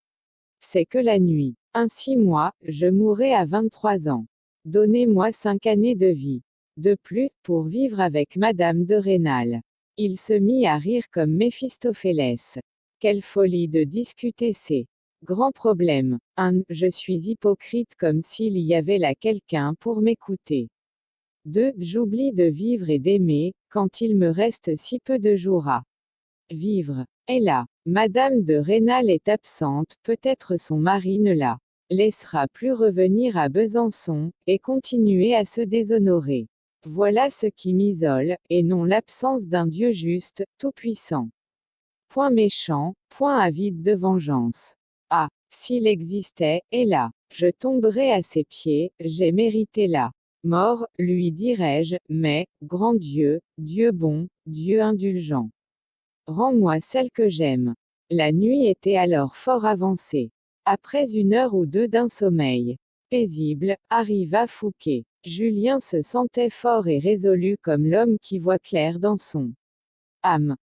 c'est que la nuit. Ainsi moi, je mourrai à 23 ans. Donnez-moi 5 années de vie de plus, pour vivre avec Madame de Rênal. Il se mit à rire comme Méphistophélès. Quelle folie de discuter ces Grand problème. 1. Je suis hypocrite comme s'il y avait là quelqu'un pour m'écouter. 2. J'oublie de vivre et d'aimer, quand il me reste si peu de jours à vivre. Et là, Madame de Rênal est absente, peut-être son mari ne la laissera plus revenir à Besançon, et continuer à se déshonorer. Voilà ce qui m'isole, et non l'absence d'un Dieu juste, tout-puissant. Point méchant, point avide de vengeance. Ah, s'il existait, et là, je tomberais à ses pieds, j'ai mérité la mort, lui dirais-je, mais, grand Dieu, Dieu bon, Dieu indulgent, rends-moi celle que j'aime. La nuit était alors fort avancée. Après 1 heure ou 2 d'un sommeil paisible, arriva Fouquet. Julien se sentait fort et résolu comme l'homme qui voit clair dans son âme.